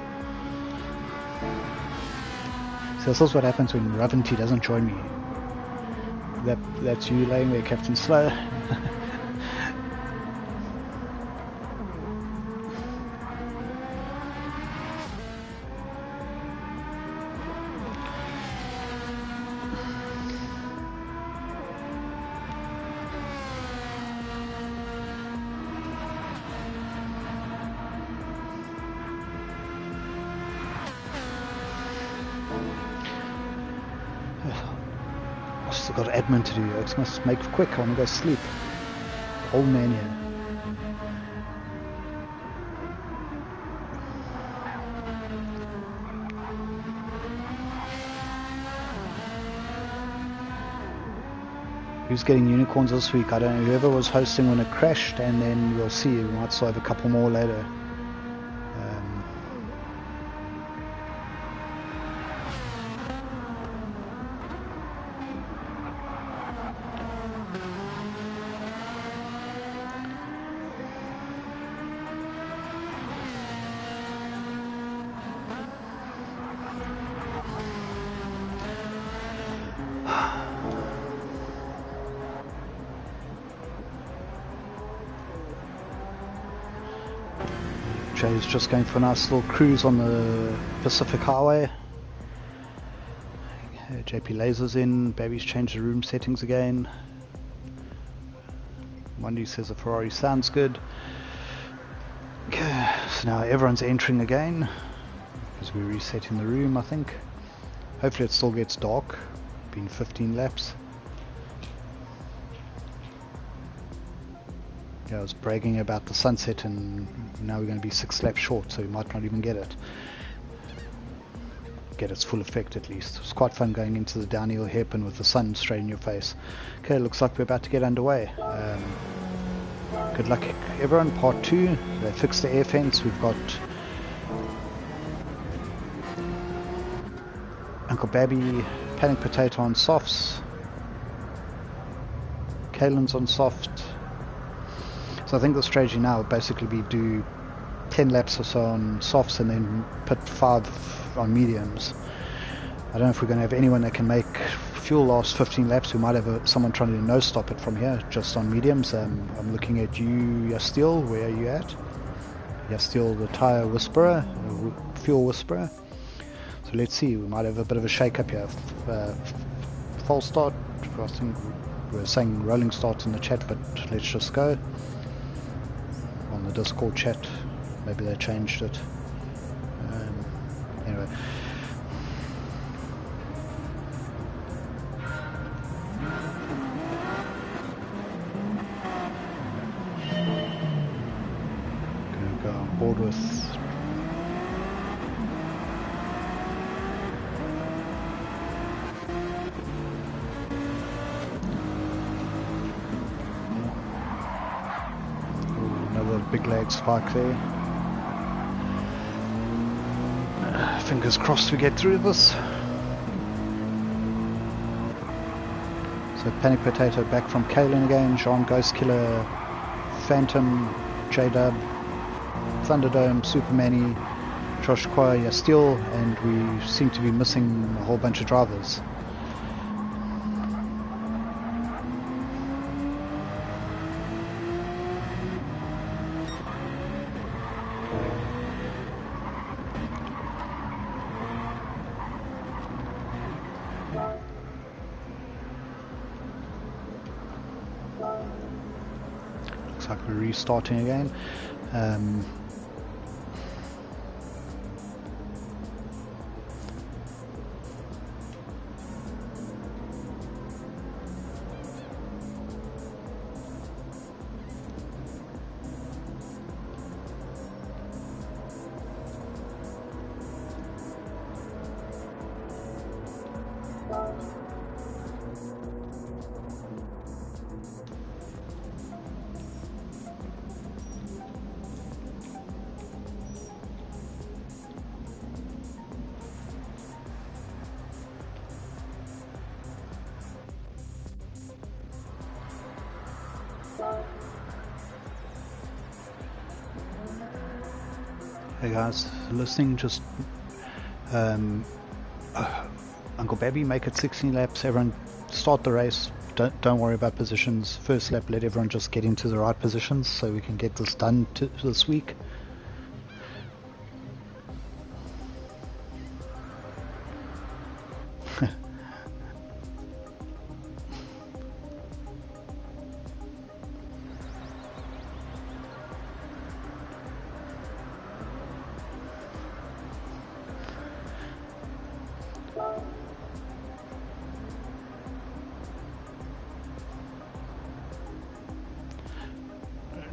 Speaker 1: So this is what happens when Raventy doesn't join me. That's you laying there, Captain Slow. I've got admin to do. I just must make quick. I want to go sleep. Old man here. Who's getting unicorns this week? I don't know. Whoever was hosting when it crashed, and then we'll see. We might still have a couple more later. Jay's just going for a nice little cruise on the Pacific Highway. JP Laser's in, Baby's changed the room settings again. Wendy says the Ferrari sounds good. Okay, so now everyone's entering again because we're resetting the room, I think. Hopefully it still gets dark. Been 15 laps. Yeah, I was bragging about the sunset and now we're going to be 6 laps short, so we might not even get it. Get its full effect at least. It was quite fun going into the downhill hairpin with the sun straight in your face. Okay, looks like we're about to get underway. Good luck everyone. Part 2. They fixed the air fence. We've got Uncle Babby, Panic Potato on softs. Kalen's on soft. So I think the strategy now would basically be do 10 laps or so on softs and then put 5 on mediums. I don't know if we're going to have anyone that can make fuel lasts 15 laps, we might have someone trying to no stop it from here, just on mediums. I'm looking at you, Yastil. Where are you at? Yastil, the tyre whisperer, fuel whisperer. So let's see, we might have a bit of a shake up here. False start. I think we're saying rolling start in the chat, but let's just go. On the Discord chat, maybe they changed it. Anyway. Gonna go on board with big leg spike there. Fingers crossed we get through this. So Panic Potato back from Kalen again, Jean Ghost Killer, Phantom, J-Dub, Thunderdome, Supermanny, Josh Kwa, Yastil, and we seem to be missing a whole bunch of drivers. Looks like we're restarting again. Hey guys, listening, just Uncle Baby, make it 16 laps, everyone start the race, don't worry about positions, first lap let everyone just get into the right positions so we can get this done this week.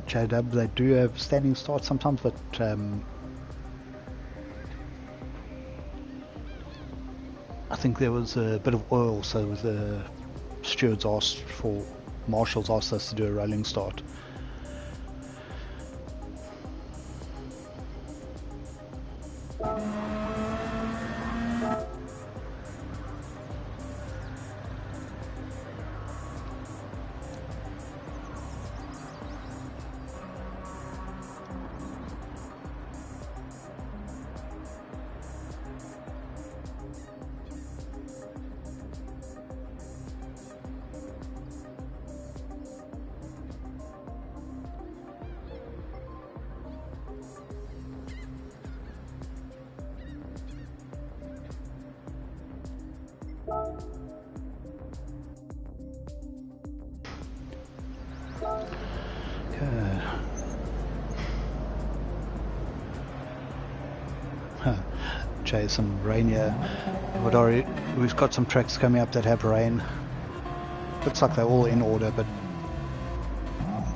Speaker 1: J-Dub, they do have standing starts sometimes, but I think there was a bit of oil, so the stewards asked for, marshals asked us to do a rolling start. Jay, some rain here. We've got some tracks coming up that have rain. Looks like they're all in order, but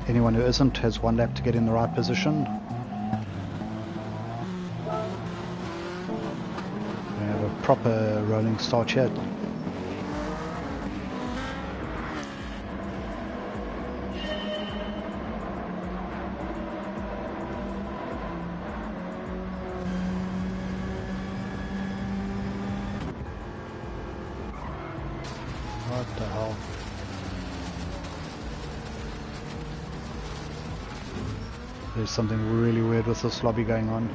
Speaker 1: anyone who isn't has one lap to get in the right position. We have a proper rolling start here. What the hell? There's something really weird with this lobby going on.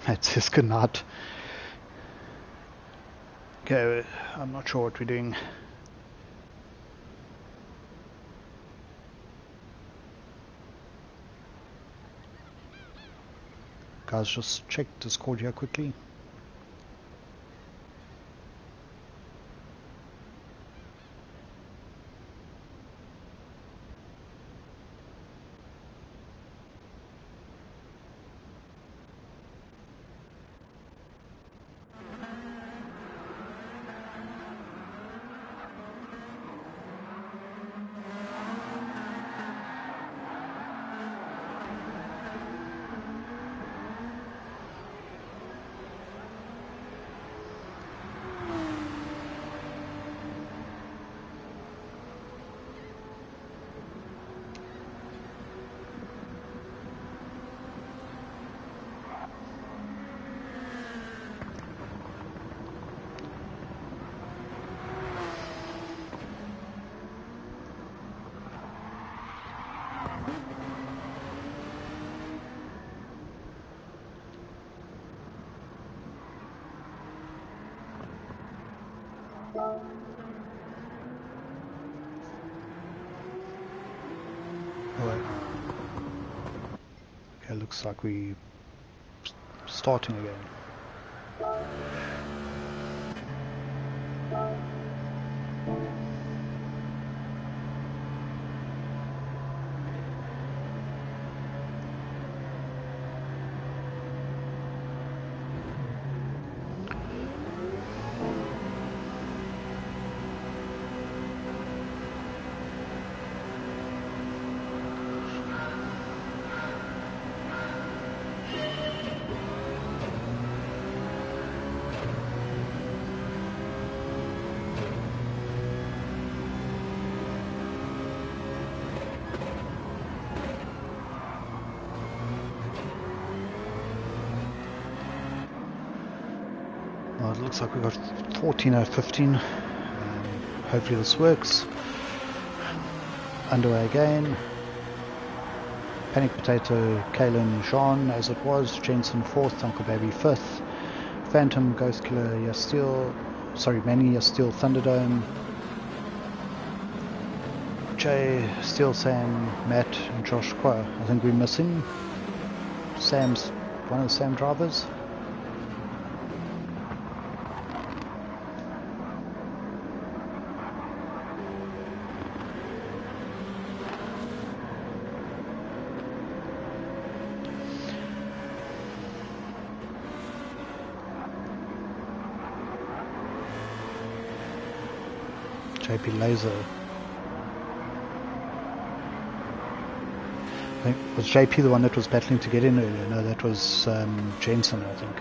Speaker 1: It says good night. Okay, I'm not sure what we're doing. Guys, just check Discord here quickly. Okay, looks like we starting again. Well, it looks like we've got 14:15. Hopefully this works. Underway again. Panic Potato, Kalen, Sean as it was. Jensen 4th, Uncle Baby 5th. Phantom, Ghost Killer, Yasteel. Sorry, Manny, Yasteel, Thunderdome. Jay, Steel Sam, Matt, and Josh Qua. I think we're missing Sam's, one of the Sam drivers. JP Laser. I think, was JP the one that was battling to get in earlier? No, that was Jensen, I think.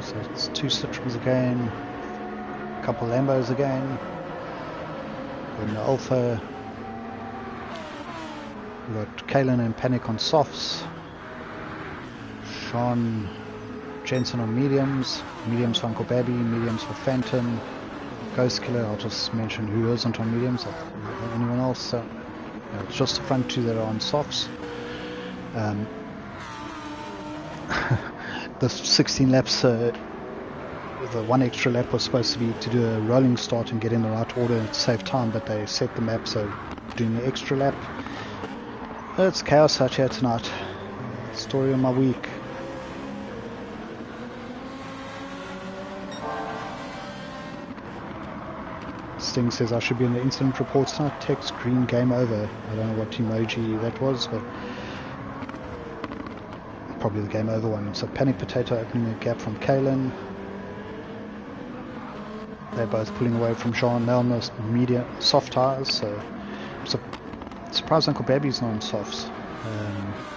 Speaker 1: So it's 2 Citroens again, a couple Lambos again, then the Alpha. We've got Kalen and Panic on softs, Sean, Jensen on mediums, mediums for Uncle Baby, mediums for Phantom, Ghost Killer. I'll just mention who isn't on mediums, anyone else. So, yeah, it's just the front 2 that are on softs. The 16 laps, the one extra lap was supposed to be to do a rolling start and get in the right order and save time, but they set the map so doing the extra lap. It's chaos out here tonight. Story of my week. Sting says I should be in the incident report tonight. Text green game over. I don't know what emoji that was, but probably the game over one. So Panic Potato opening a gap from Kalen. They're both pulling away from Sean. They're on the medium soft tires, so surprised Uncle Baby's not on softs.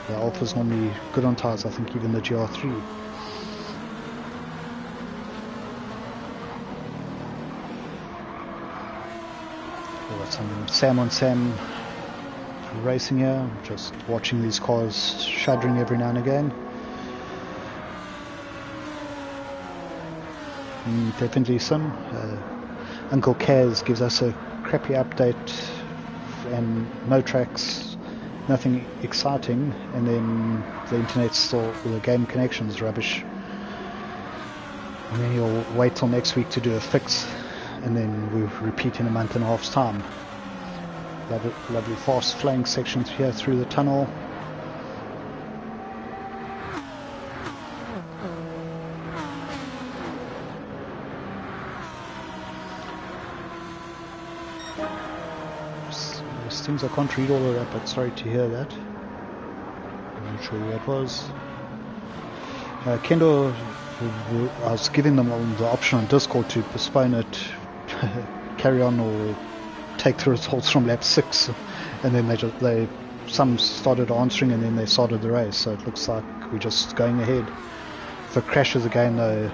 Speaker 1: The Alpha's normally good on tires, I think even the GR3. got some Sam on Sam racing here, just watching these cars shuddering every now and again. Definitely some. Uncle Kaz gives us a crappy update and no tracks, nothing exciting, and then the internet's still, the game connection's rubbish. And then he'll wait till next week to do a fix, and then we'll repeat in a month and a half's time. Lovely fast flowing sections here through the tunnel. There's things I can't read all of that, but sorry to hear that. I'm not sure who that was. Kendo, I was giving them the option on Discord to postpone it, carry on, or take the results from lap 6, and then some started answering and then they started the race, so it looks like we're just going ahead. If it crashes again though,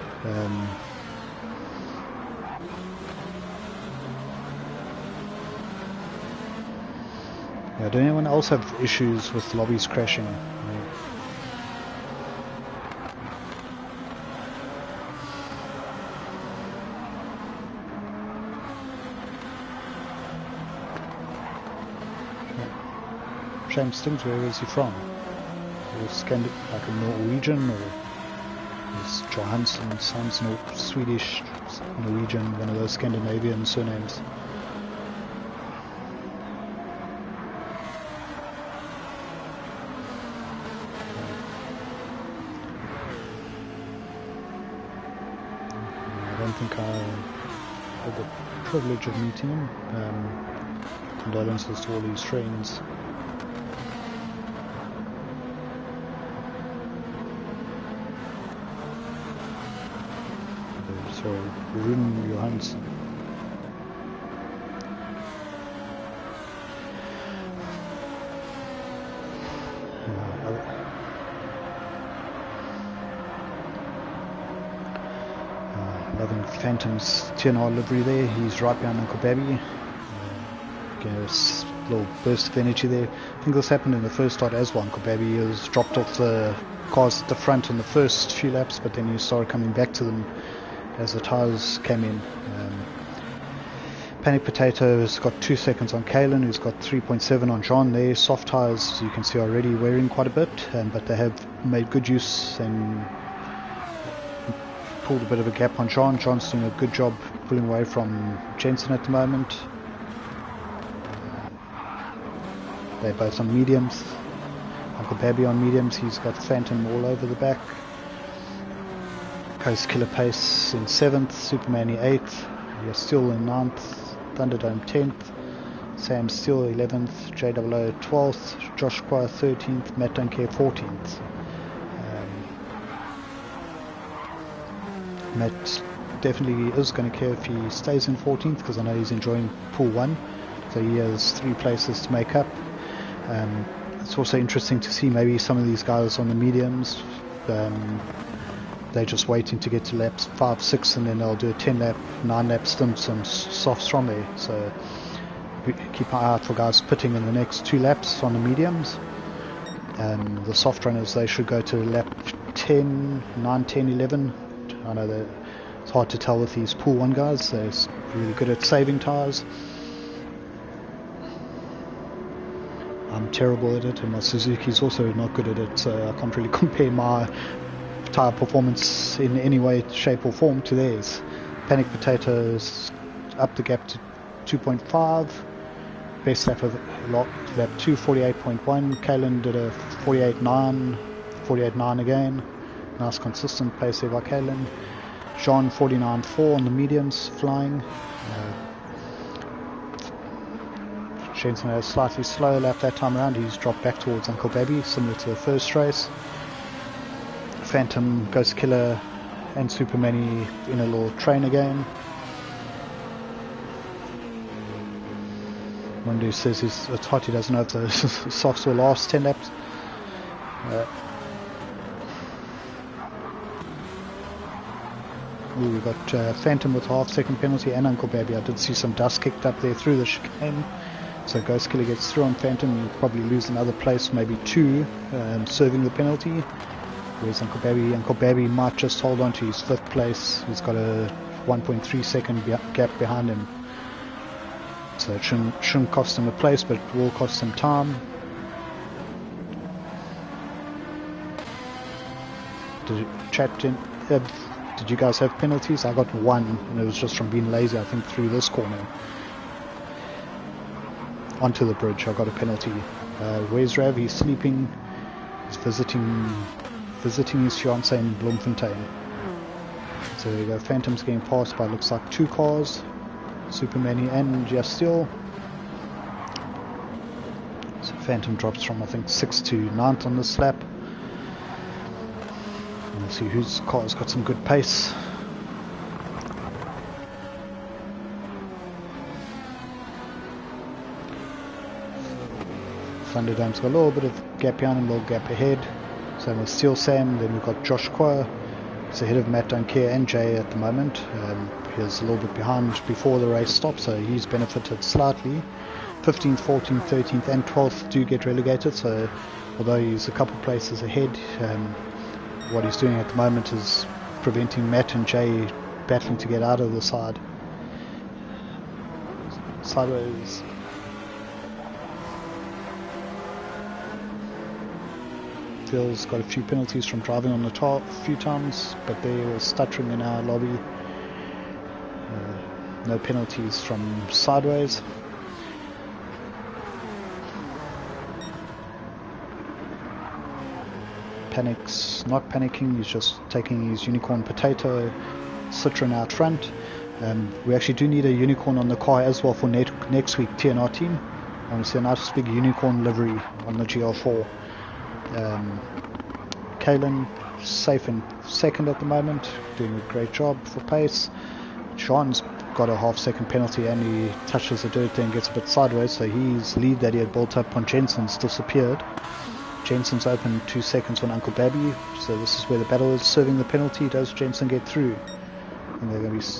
Speaker 1: yeah, did anyone else have issues with lobbies crashing? Shame Stings, where is he from? Is like a Norwegian, or is Johansson sounds Swedish, Norwegian, one of those Scandinavian surnames. I don't think I had the privilege of meeting him. Condolences to all his friends. So, Rune Johansson. Loving Phantom's TNR livery there. He's right behind Uncle Babby. Getting a little burst of energy there. I think this happened in the first start as well. Uncle Babby was dropped off the cars at the front in the first few laps, but then he started coming back to them as the tyres came in. Panic Potato's got 2 seconds on Kalen, who's got 3.7 on John there. Soft tyres, as you can see, are already wearing quite a bit, but they have made good use and pulled a bit of a gap on John. John's doing a good job pulling away from Jensen at the moment. They're both on mediums. Uncle Babby on mediums, he's got Phantom all over the back. Coast Killer Pace in 7th, Superman 8th, you're still in 9th, Thunderdome 10th, Sam Steele 11th, JWO 12th, Josh Qua 13th, Matt Dunker 14th. Matt definitely is going to care if he stays in 14th, because I know he's enjoying Pool 1, so he has 3 places to make up. It's also interesting to see maybe some of these guys on the mediums, they're just waiting to get to laps 5, 6, and then they'll do a 10 lap, 9 lap stints and softs from there. So keep an eye out for guys pitting in the next 2 laps on the mediums. The soft runners, they should go to lap 10, 9, 10, 11. I know that it's hard to tell with these Pool 1 guys, they're really good at saving tyres. I'm terrible at it, and my Suzuki's also not good at it, so I can't really compare my tyre performance in any way, shape or form to theirs. Panic Potatoes up the gap to 2.5. Best lap of lap 2, 48.1. Kalen did a 48.9, 48.9 again. Nice consistent pace there by Kalen. Jean 49.4 on the mediums, flying. Jensen had a slightly slower lap that time around. He's dropped back towards Uncle Babby, similar to the first race. Phantom, Ghost Killer and Superman in a little train again. Mundu says it's hot, he doesn't know if the softs will last 10 laps. Ooh, we got Phantom with a half-second penalty and Uncle Babby. I did see some dust kicked up there through the chicane. So Ghost Killer gets through on Phantom. He'll probably lose another place, maybe 2, serving the penalty. Whereas Uncle Babby? Uncle Babby might just hold on to his 5th place. He's got a 1.3 second gap behind him. So it shouldn't cost him a place, but it will cost him time. Did you guys have penalties? I got 1, and it was just from being lazy, I think, through this corner. Onto the bridge, I got a penalty. Where's Rav? He's sleeping. He's visiting his fiancée in Bloemfontein. So there you go. Phantom's getting passed by, looks like 2 cars. Superman and Jastil. So Phantom drops from, I think, 6th to 9th on this lap. And we'll see whose car's got some good pace. Thunderdome's got a little bit of gap behind him, a little gap ahead. Same with Steel Sam. Then we've got Josh Qua. He's ahead of Matt Duncare and Jay at the moment. He was a little bit behind before the race stopped, so he's benefited slightly. 15th, 14th, 13th and 12th do get relegated, so although he's a couple places ahead, what he's doing at the moment is preventing Matt and Jay battling to get out of the sideways. Phil's got a few penalties from driving on the top a few times, but they were stuttering in our lobby. No penalties from sideways. Panic's not panicking, he's just taking his Unicorn Potato Citroen out front. We actually do need a Unicorn on the car as well for next week TNR team. I want to see a nice big Unicorn livery on the GR4. Kalen safe in 2nd at the moment, doing a great job for pace. Sean's got a half-second penalty and he touches the dirt there and gets a bit sideways, so his lead that he had built up on Jensen's disappeared. Jensen's open 2 seconds on Uncle Babby, so this is where the battle is. Serving the penalty, does Jensen get through? And they're going to be...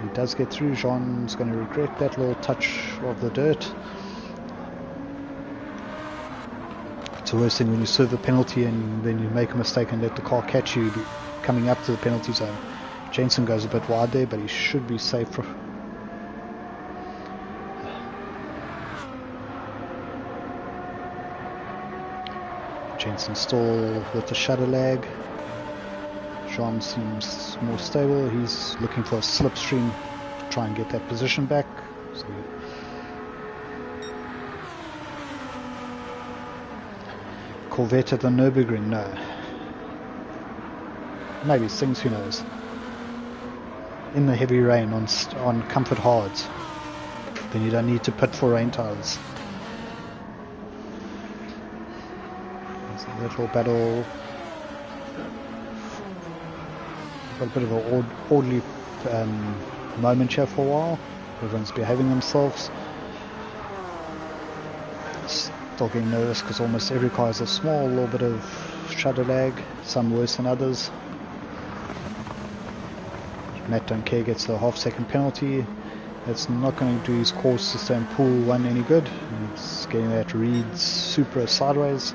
Speaker 1: He does get through. Jean's going to regret that little touch of the dirt. It's the worst thing when you serve a penalty and then you make a mistake and let the car catch you coming up to the penalty zone. Jensen goes a bit wide there, but he should be safe for... Jensen still with the shutter lag. Jean seems more stable. He's looking for a slipstream to try and get that position back. So Corvette at the Nürburgring, no. Maybe Sings, who knows. In the heavy rain on comfort hards, then you don't need to pit for rain tires. There's a little battle. Got a bit of an orderly moment here for a while. Everyone's behaving themselves. Still getting nervous because almost every car is a small little bit of shudder lag, some worse than others. Matt Duncare gets the half-second penalty. It's not going to do his course to stay in pool 1 any good. It's getting that Reed's Supra sideways.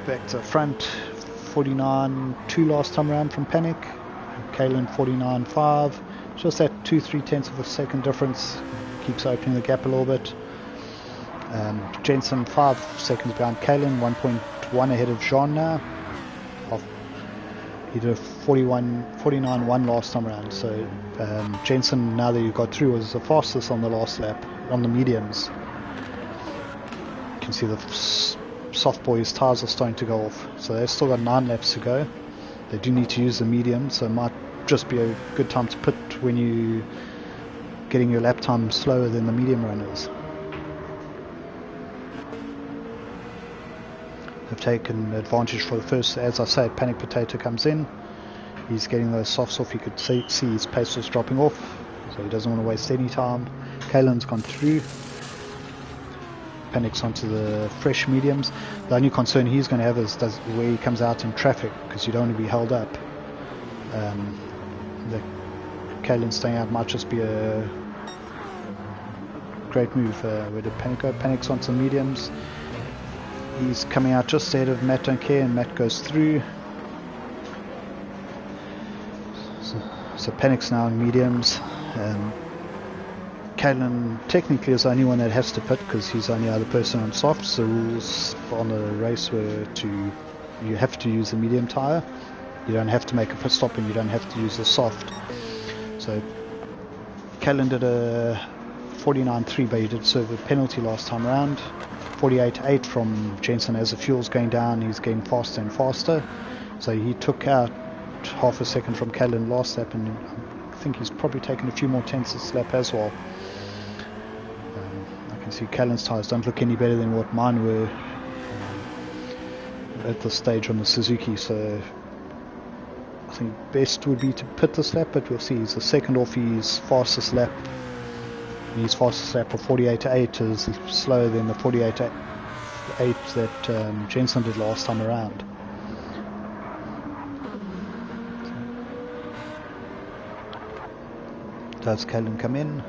Speaker 1: Back to the front. 49.2 last time around from Panic. Kalen 49.5. Just that 2-3 tenths of a second difference keeps opening the gap a little bit. Jensen 5 seconds behind Kalen, 1.1 ahead of Jean now. He did a 49.1 last time around, so Jensen, now that you got through, was the fastest on the last lap on the mediums. You can see the soft boys tires are starting to go off, so they've still got 9 laps to go. They do need to use the medium, so it might just be a good time to pit when you getting your lap time slower than the medium runners. Have taken advantage for the first, as I say, Panic Potato comes in. He's getting those softs off. You could see his pace was dropping off, so he doesn't want to waste any time. Kalen's gone through. Panic's onto the fresh mediums. The only concern he's going to have is where he comes out in traffic, because you don't want to be held up. The Kalen staying out might just be a great move. Where did Panic go? Panic's onto mediums. He's coming out just ahead of Matt Don't Care, and Matt goes through. So Panic's now in mediums. Kalen technically is the only one that has to pit because he's the only other person on softs. The rules on the race were you have to use the medium tyre. You don't have to make a pit stop, and you don't have to use the soft. So Kalen did a 49.3, but he did serve a penalty last time around. 48.8 from Jensen. As the fuel's going down, he's getting faster and faster. So he took out half a second from Kalen last lap, and I think he's probably taken a few more tenths this lap as well. I can see Kalen's tyres don't look any better than what mine were at this stage on the Suzuki, so I think best would be to pit this lap, but we'll see. He's the second off his fastest lap. His fastest lap of 48.8 is slower than the 48.8 that Jensen did last time around. Does Kalen come in?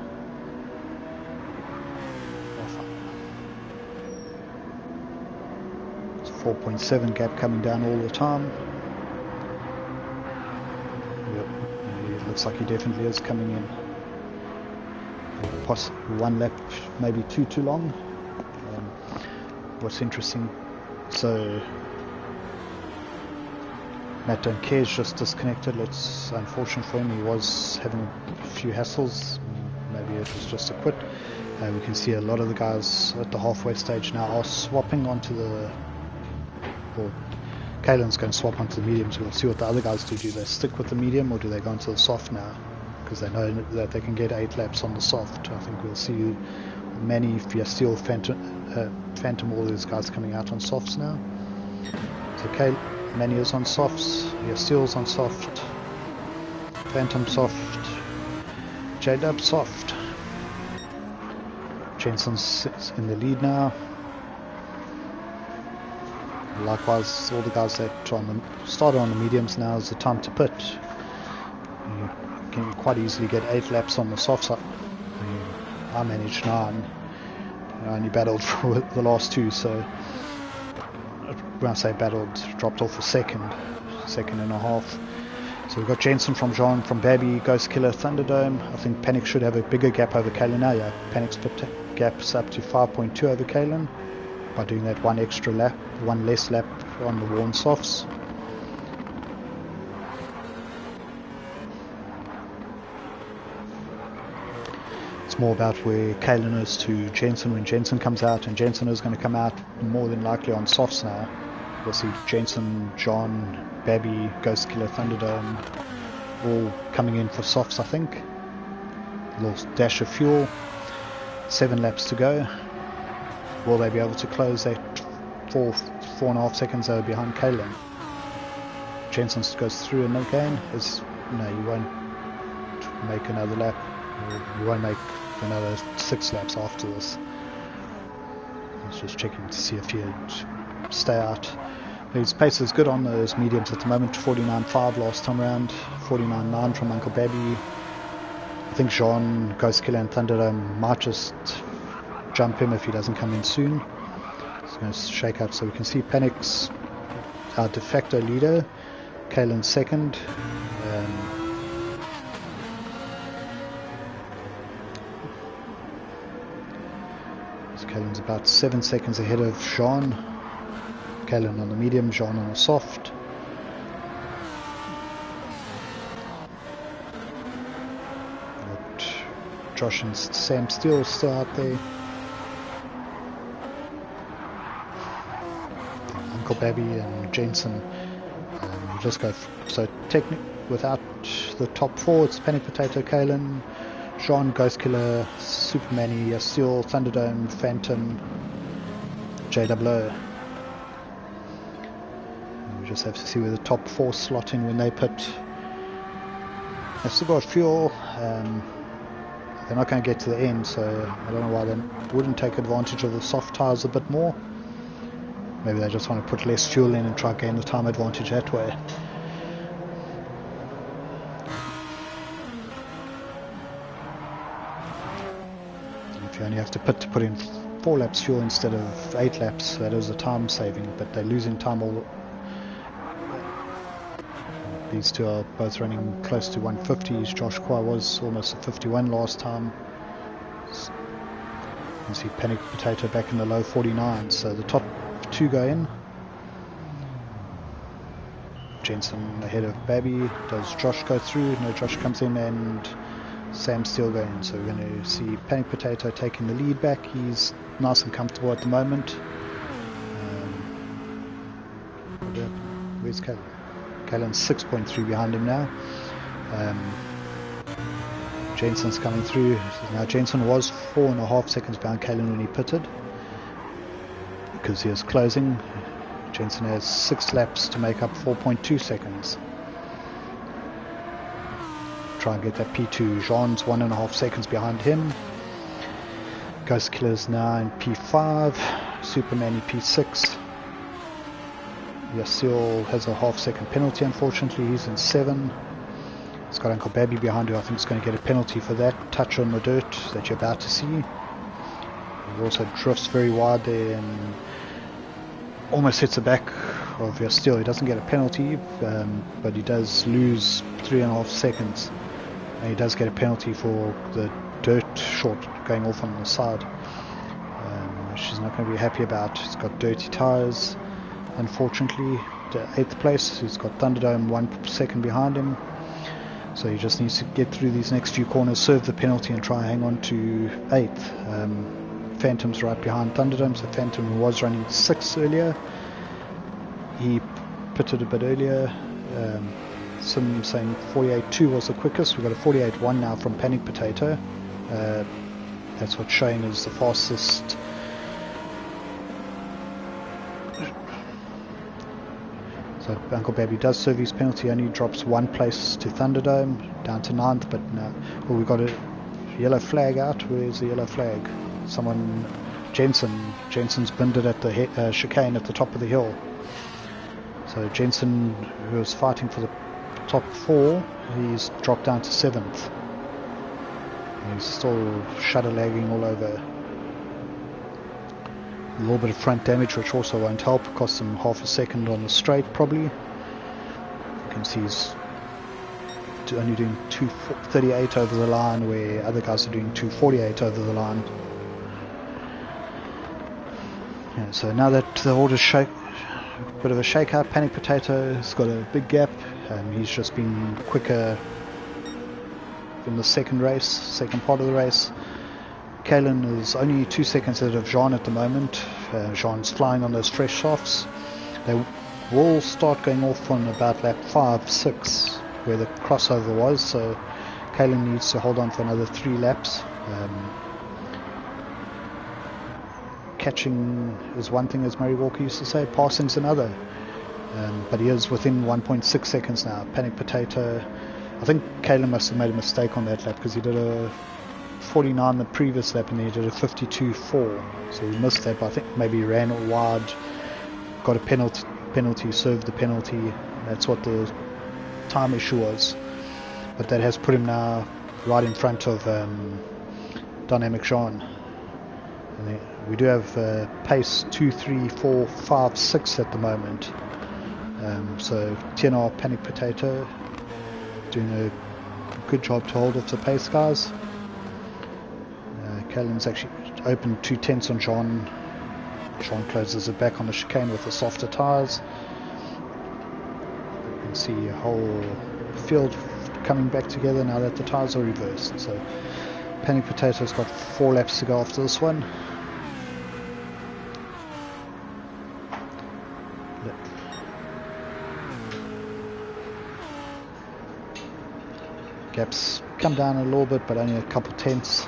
Speaker 1: It's 4.7 gap coming down all the time. Yep, it looks like he definitely is coming in. One lap, maybe too long. What's interesting, so Matt Don't Care is just disconnected. It's unfortunate for him. He was having a few hassles. Maybe it was just a quit. We can see a lot of the guys at the halfway stage now are swapping onto the... Or Kalen's going to swap onto the mediums. We'll see what the other guys do. Do they stick with the medium, or do they go into the soft now? Because they know that they can get 8 laps on the soft. I think we'll see Manny, Fiestil, Phantom, all these guys coming out on softs now. So Manny is on softs, Fiestil's on soft, Phantom soft, J-Dub soft. Jensen's in the lead now. Likewise, all the guys that started on the mediums, now is the time to pit. You can quite easily get 8 laps on the soft side. I managed 9. I only battled for the last 2, so when I say battled, dropped off a second and a half. So we've got Jensen from Jean, from Baby, Ghost Killer, Thunderdome. I think Panic should have a bigger gap over Kalen now. Yeah, Panic's put gaps up to 5.2 over Kalen by doing that one less lap on the worn softs. It's more about where Kalen is to Jensen when Jensen comes out, and Jensen is going to come out more than likely on softs now. We'll see Jensen, John, Babby, Ghost Killer, Thunderdome all coming in for softs, I think. A little dash of fuel. 7 laps to go. Will they be able to close that 4.5 seconds over behind Kalen? Jensen goes through and again. No, you won't make another lap. You won't make another 6 laps after this. I was just checking to see if he'd stay out. His pace is good on those mediums at the moment. 49.5 last time around, 49.9 from Uncle Baby. I think Jean, Ghost Killer and Thunderdome might just jump him if he doesn't come in soon. It's going to shake up, so we can see Panic's our de facto leader, Kalen's second. So Kalen's about 7 seconds ahead of Jean. Kalen on the medium, Jean on the soft. Got Josh and Sam still out there. Uncle Baby and Jensen. We'll just go. So technically, without the top 4, it's Panic Potato, Kalen, Jean, Ghost Killer, Superman, Steel, Thunderdome, Phantom, JWO. Just have to see where the top 4 slot in when they pit. I've still got fuel. I they're not going to get to the end, so I don't know why they wouldn't take advantage of the soft tyres a bit more. Maybe they just want to put less fuel in and try to gain the time advantage that way. If you only have to put in 4 laps fuel instead of 8 laps, that is a time saving, but they're losing time all. These two are both running close to 150s. Josh Kwa was almost a 51 last time. You see Panic Potato back in the low 49s, so the top 2 go in. Jensen ahead of Babby. Does Josh go through? No, Josh comes in and Sam still going. So we're going to see Panic Potato taking the lead back. He's nice and comfortable at the moment. Where's Kalen? Kalen's 6.3 behind him now. Jensen's coming through. Now Jensen was 4.5 seconds behind Kalen when he pitted, because he was closing. Jensen has 6 laps to make up 4.2 seconds. Try and get that P2. Jean's 1.5 seconds behind him. Ghost Killer's now in P5. Superman P6. Yasil has a half-second penalty, unfortunately. He's in 7. He's got Uncle Babby behind, who I think is going to get a penalty for that touch on the dirt that you're about to see. He also drifts very wide there and almost hits the back of Yasil. He doesn't get a penalty, but he does lose 3.5 seconds. And he does get a penalty for the dirt short going off on the side. She's not going to be happy about. He's got dirty tyres. Unfortunately, the 8th place. He's got Thunderdome 1 second behind him, so he just needs to get through these next few corners, serve the penalty and try and hang on to 8th. Phantom's right behind Thunderdome, so Phantom, who was running 6th earlier, he pitted a bit earlier. Some saying 48.2 was the quickest. We've got a 48.1 now from Panic Potato. That's what's showing as the fastest. So Uncle Babby does serve his penalty, only drops 1 place to Thunderdome, down to 9th, but no. Well, we've got a yellow flag out. Where's the yellow flag? Someone, Jensen's binned it at the chicane at the top of the hill. So Jensen, who was fighting for the top 4, he's dropped down to 7th. He's still shudder lagging all over. A little bit of front damage, which also won't help. Cost him half a second on the straight, probably. You can see he's only doing 2:38 over the line, where other guys are doing 2:48 over the line. Yeah, so now that the order's a bit of a shakeout, Panic Potato has got a big gap. He's just been quicker in the second part of the race. Kalen is only 2 seconds ahead of Jean at the moment. Jean's flying on those fresh softs. They will start going off on about lap 5-6, where the crossover was, so Kalen needs to hold on for another 3 laps. Catching is one thing, as Murray Walker used to say, passing's another. But he is within 1.6 seconds now. Panic Potato, I think Kalen must have made a mistake on that lap, because he did a 49 the previous lap and then he did a 52.4, so he missed that. But I think maybe he ran wide, got a penalty, served the penalty. That's what the time issue was, but that has put him now right in front of Dynamic Jean. And we do have pace 2, 3, 4, 5, 6 at the moment. So TNR Panic Potato doing a good job to hold off the pace guys. Kalen's actually opened 2/10 on Jean. Jean closes it back on the chicane with the softer tyres. You can see a whole field coming back together now that the tyres are reversed. So Panic Potato's got 4 laps to go after this one. Gaps come down a little bit, but only a couple tenths.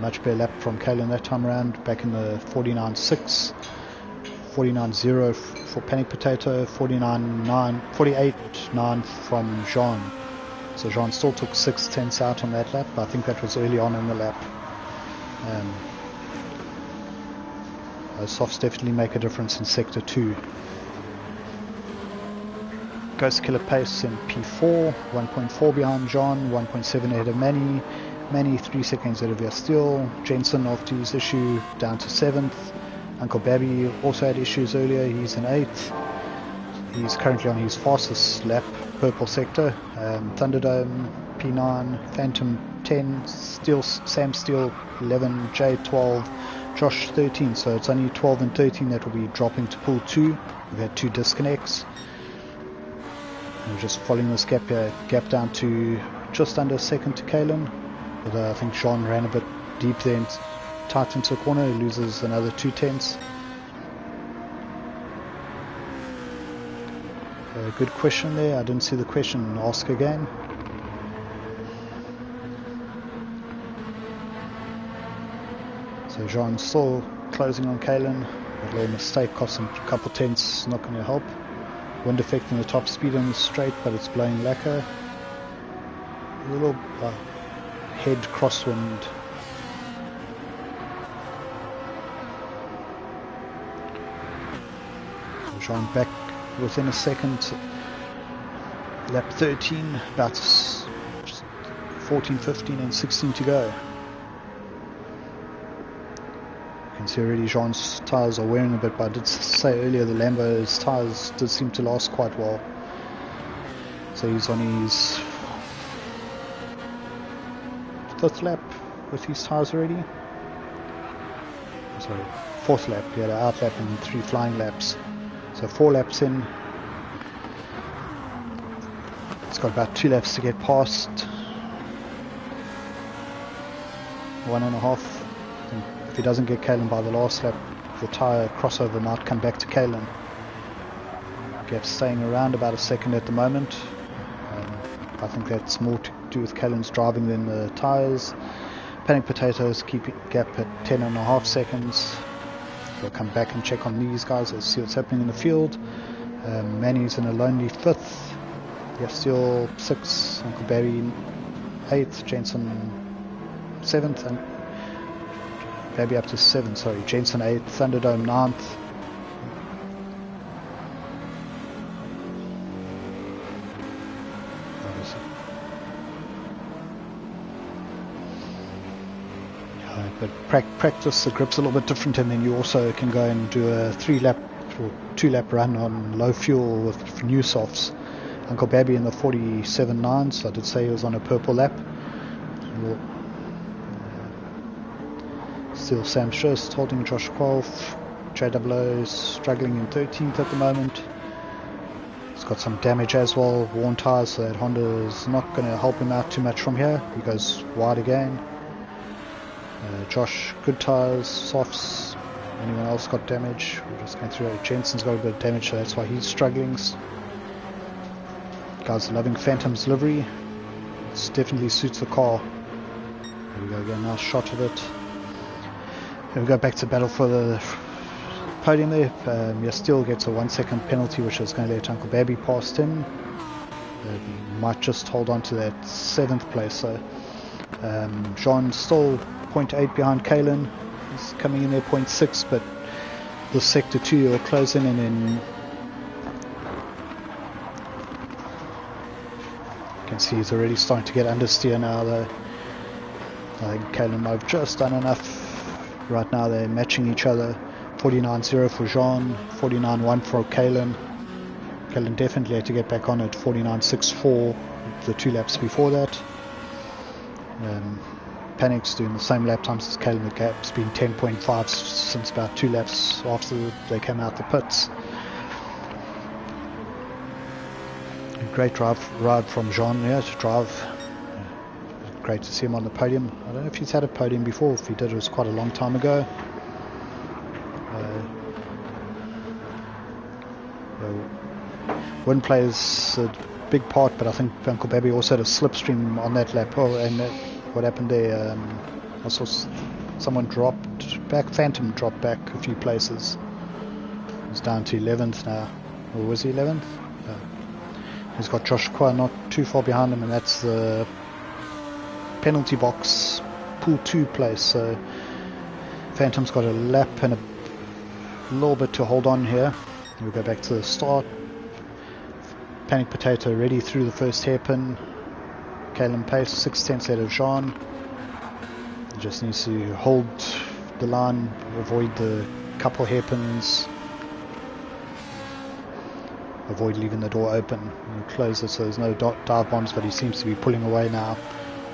Speaker 1: Much better lap from Kalen that time around, back in the 49.6, 49.0 for Panic Potato, 48.9 from Jean. So Jean still took 6 tenths out on that lap, but I think that was early on in the lap. Those softs definitely make a difference in sector 2. Ghost Killer pace in P4, 1.4 behind John, 1.7 ahead of Manny. Manny 3 seconds ahead of Yastil. Jensen, after his issue, down to 7th. Uncle Babby also had issues earlier, he's in 8th. He's currently on his fastest lap, purple sector. Thunderdome P9, Phantom 10, Sam Steele 11, Jay 12, Josh 13. So it's only 12 and 13 that will be dropping to pool 2. We've had 2 disconnects. And we're just following this gap here, gap down to just under a second to Kalen. Although I think Sean ran a bit deep there and tight into the corner, he loses another 2 tenths. Good question there, I didn't see the question, ask again. So Jean's still closing on Kalen. That little mistake cost him a couple tenths, not going to help. Wind effect in the top speed on the straight, but it's blowing lacquer. A little head crosswind. So Jean back within a second. Lap 13, about 14, 15 and 16 to go. You can see already Jean's tyres are wearing a bit, but I did say earlier the Lambo's tyres did seem to last quite well. So he's on his 5th lap with his tyres already. Sorry, 4th lap, he had an out lap and 3 flying laps. So 4 laps in. He's got about 2 laps to get past. 1.5. And if he doesn't get Kalen by the last lap, the tyre crossover might come back to Kalen. Gap's staying around about a second at the moment. I think that's more to do with Kalen's driving than the tyres. Panic Potatoes keep gap at 10.5 seconds. We'll come back and check on these guys. Let's see what's happening in the field. Manny's in a lonely 5th. Yastil 6th. Uncle Barry 8th. Jensen 7th. And Baby up to 7th. Sorry. Jensen 8th. Thunderdome 9th. But practice the grip's a little bit different, and then you also can go and do a 3-lap or 2-lap run on low fuel with new softs. Uncle Babby in the 47.9, so I did say he was on a purple lap. Still Sam Schurst holding Josh 12th. JWO is struggling in 13th at the moment. He's got some damage as well, worn tyres, so that Honda is not going to help him out too much from here. He goes wide again. Josh, good tyres, softs. Anyone else got damage? We're just going through it. Jensen's got a bit of damage, so that's why he's struggling. Guys are loving Phantom's livery. It definitely suits the car. There we go again, nice shot of it. Here we go back to battle for the podium there. Yastil gets a 1 second penalty, which is going to let Uncle Babby past him. Might just hold on to that 7th place. So Jean still 0.8 behind Kalen. He's coming in there 0.6, but the sector 2 will close in, and then you can see he's already starting to get understeer now though. I think Kalen might have just done enough. Right now they're matching each other. 49.0 for Jean, 49.1 for Kalen. Kalen definitely had to get back on at 49.64 the 2 laps before that. Panic's doing the same lap times as Kalen. The gap's been 10.5 since about 2 laps after they came out the pits. A great ride from Jean here to drive. Great to see him on the podium. I don't know if he's had a podium before. If he did, it was quite a long time ago. Wind plays a big part, but I think Uncle Babby also had a slipstream on that lap. Oh, and what happened there? I saw someone dropped back. Phantom dropped back a few places. He's down to 11th now. Or was he 11th? He's got Josh Qua not too far behind him, and that's the penalty box pool 2 place. So Phantom's got a lap and a little bit to hold on here. We'll go back to the start. Panic Potato ready through the first hairpin. Kalen Pace 6/10 out of Jean. He just needs to hold the line, avoid the couple hairpins, avoid leaving the door open. We'll close it so there's no dive bombs, but he seems to be pulling away now.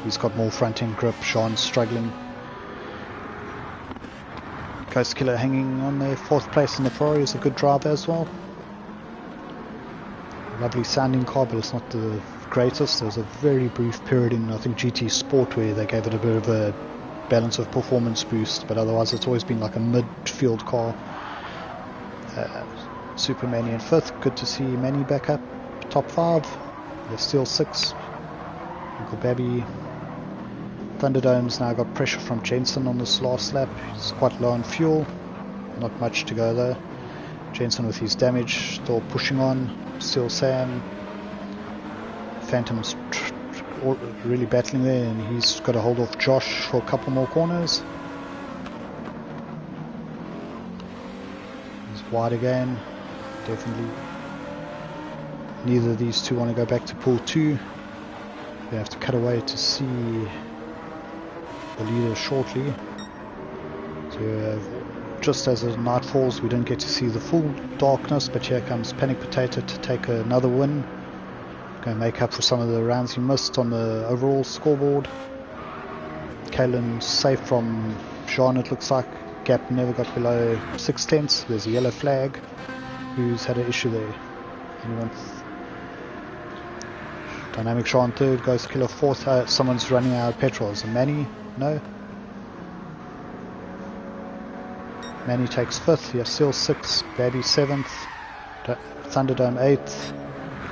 Speaker 1: He's got more front end grip. Jean's struggling. Ghost Killer hanging on there, 4th place in the Ferrari, is a good driver as well. Lovely sounding car, but it's not the greatest. There was a very brief period in, I think, GT Sport where they gave it a bit of a balance of performance boost, but otherwise it's always been like a midfield car. Super Manny in 5th. Good to see Manny back up top 5. They're still 6. Uncle Babby. Thunderdome's now got pressure from Jensen on this last lap. He's quite low on fuel. Not much to go though. Jensen with his damage still pushing on. Still Sam. Phantom's really battling there, and he's got to hold off Josh for a couple more corners. He's wide again. Definitely neither of these two want to go back to pool 2. They have to cut away to see the leader shortly. So just as the night falls, we don't get to see the full darkness, but here comes Panic Potato to take another win. Going to make up for some of the rounds he missed on the overall scoreboard. Kalen safe from Jean, it looks like. Gap never got below 6/10. There's a yellow flag. Who's had an issue there? Anyone? Dynamic Jean 3rd, Ghost Killer 4th. Someone's running out of petrol. Is it Manny? No. Manny takes 5th. Yeah, still 6th. Babby 7th. Thunderdome 8th.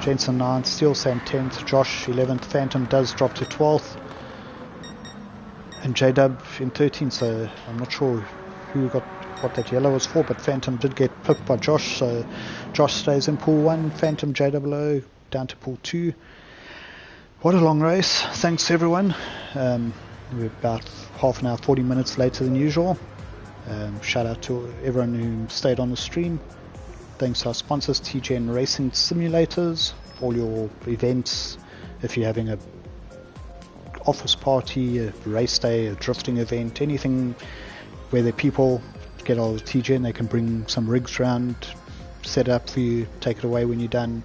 Speaker 1: Jensen 9th. Steel Sam 10th. Josh 11th. Phantom does drop to 12th. And J-Dub in 13th. So I'm not sure who got what that yellow was for, but Phantom did get pipped by Josh. So Josh stays in pool 1. Phantom JWO down to pool 2. What a long race. Thanks everyone. We're about half an hour, 40 minutes later than usual. Shout out to everyone who stayed on the stream. Thanks to our sponsors, TGN Racing Simulators, for all your events. If you're having a office party, a race day, a drifting event, anything where the people get all the TGN, they can bring some rigs around, set it up for you, take it away when you're done,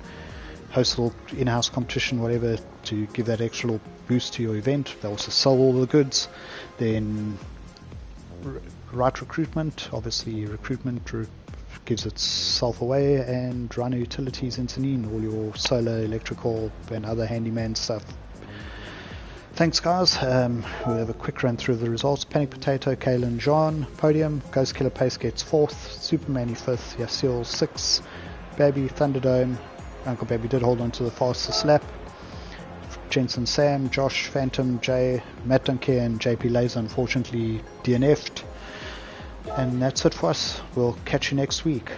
Speaker 1: host a little in-house competition, whatever, to give that extra little boost to your event. They also sell all the goods. Then right recruitment, obviously recruitment gives itself away, and Rhino Utilities in Tanin, all your solar, electrical and other handyman stuff. Thanks guys. We'll have a quick run through the results. Panic Potato, Kalen, Jean, podium. Ghost Killer Pace gets 4th. Superman 5th. Yasil 6th. Babby, Thunderdome. Uncle Babby did hold on to the fastest lap. Jensen, Sam, Josh, Phantom, Jay, Matt Dunker and JP Laser unfortunately DNF'd. And that's it for us. We'll catch you next week.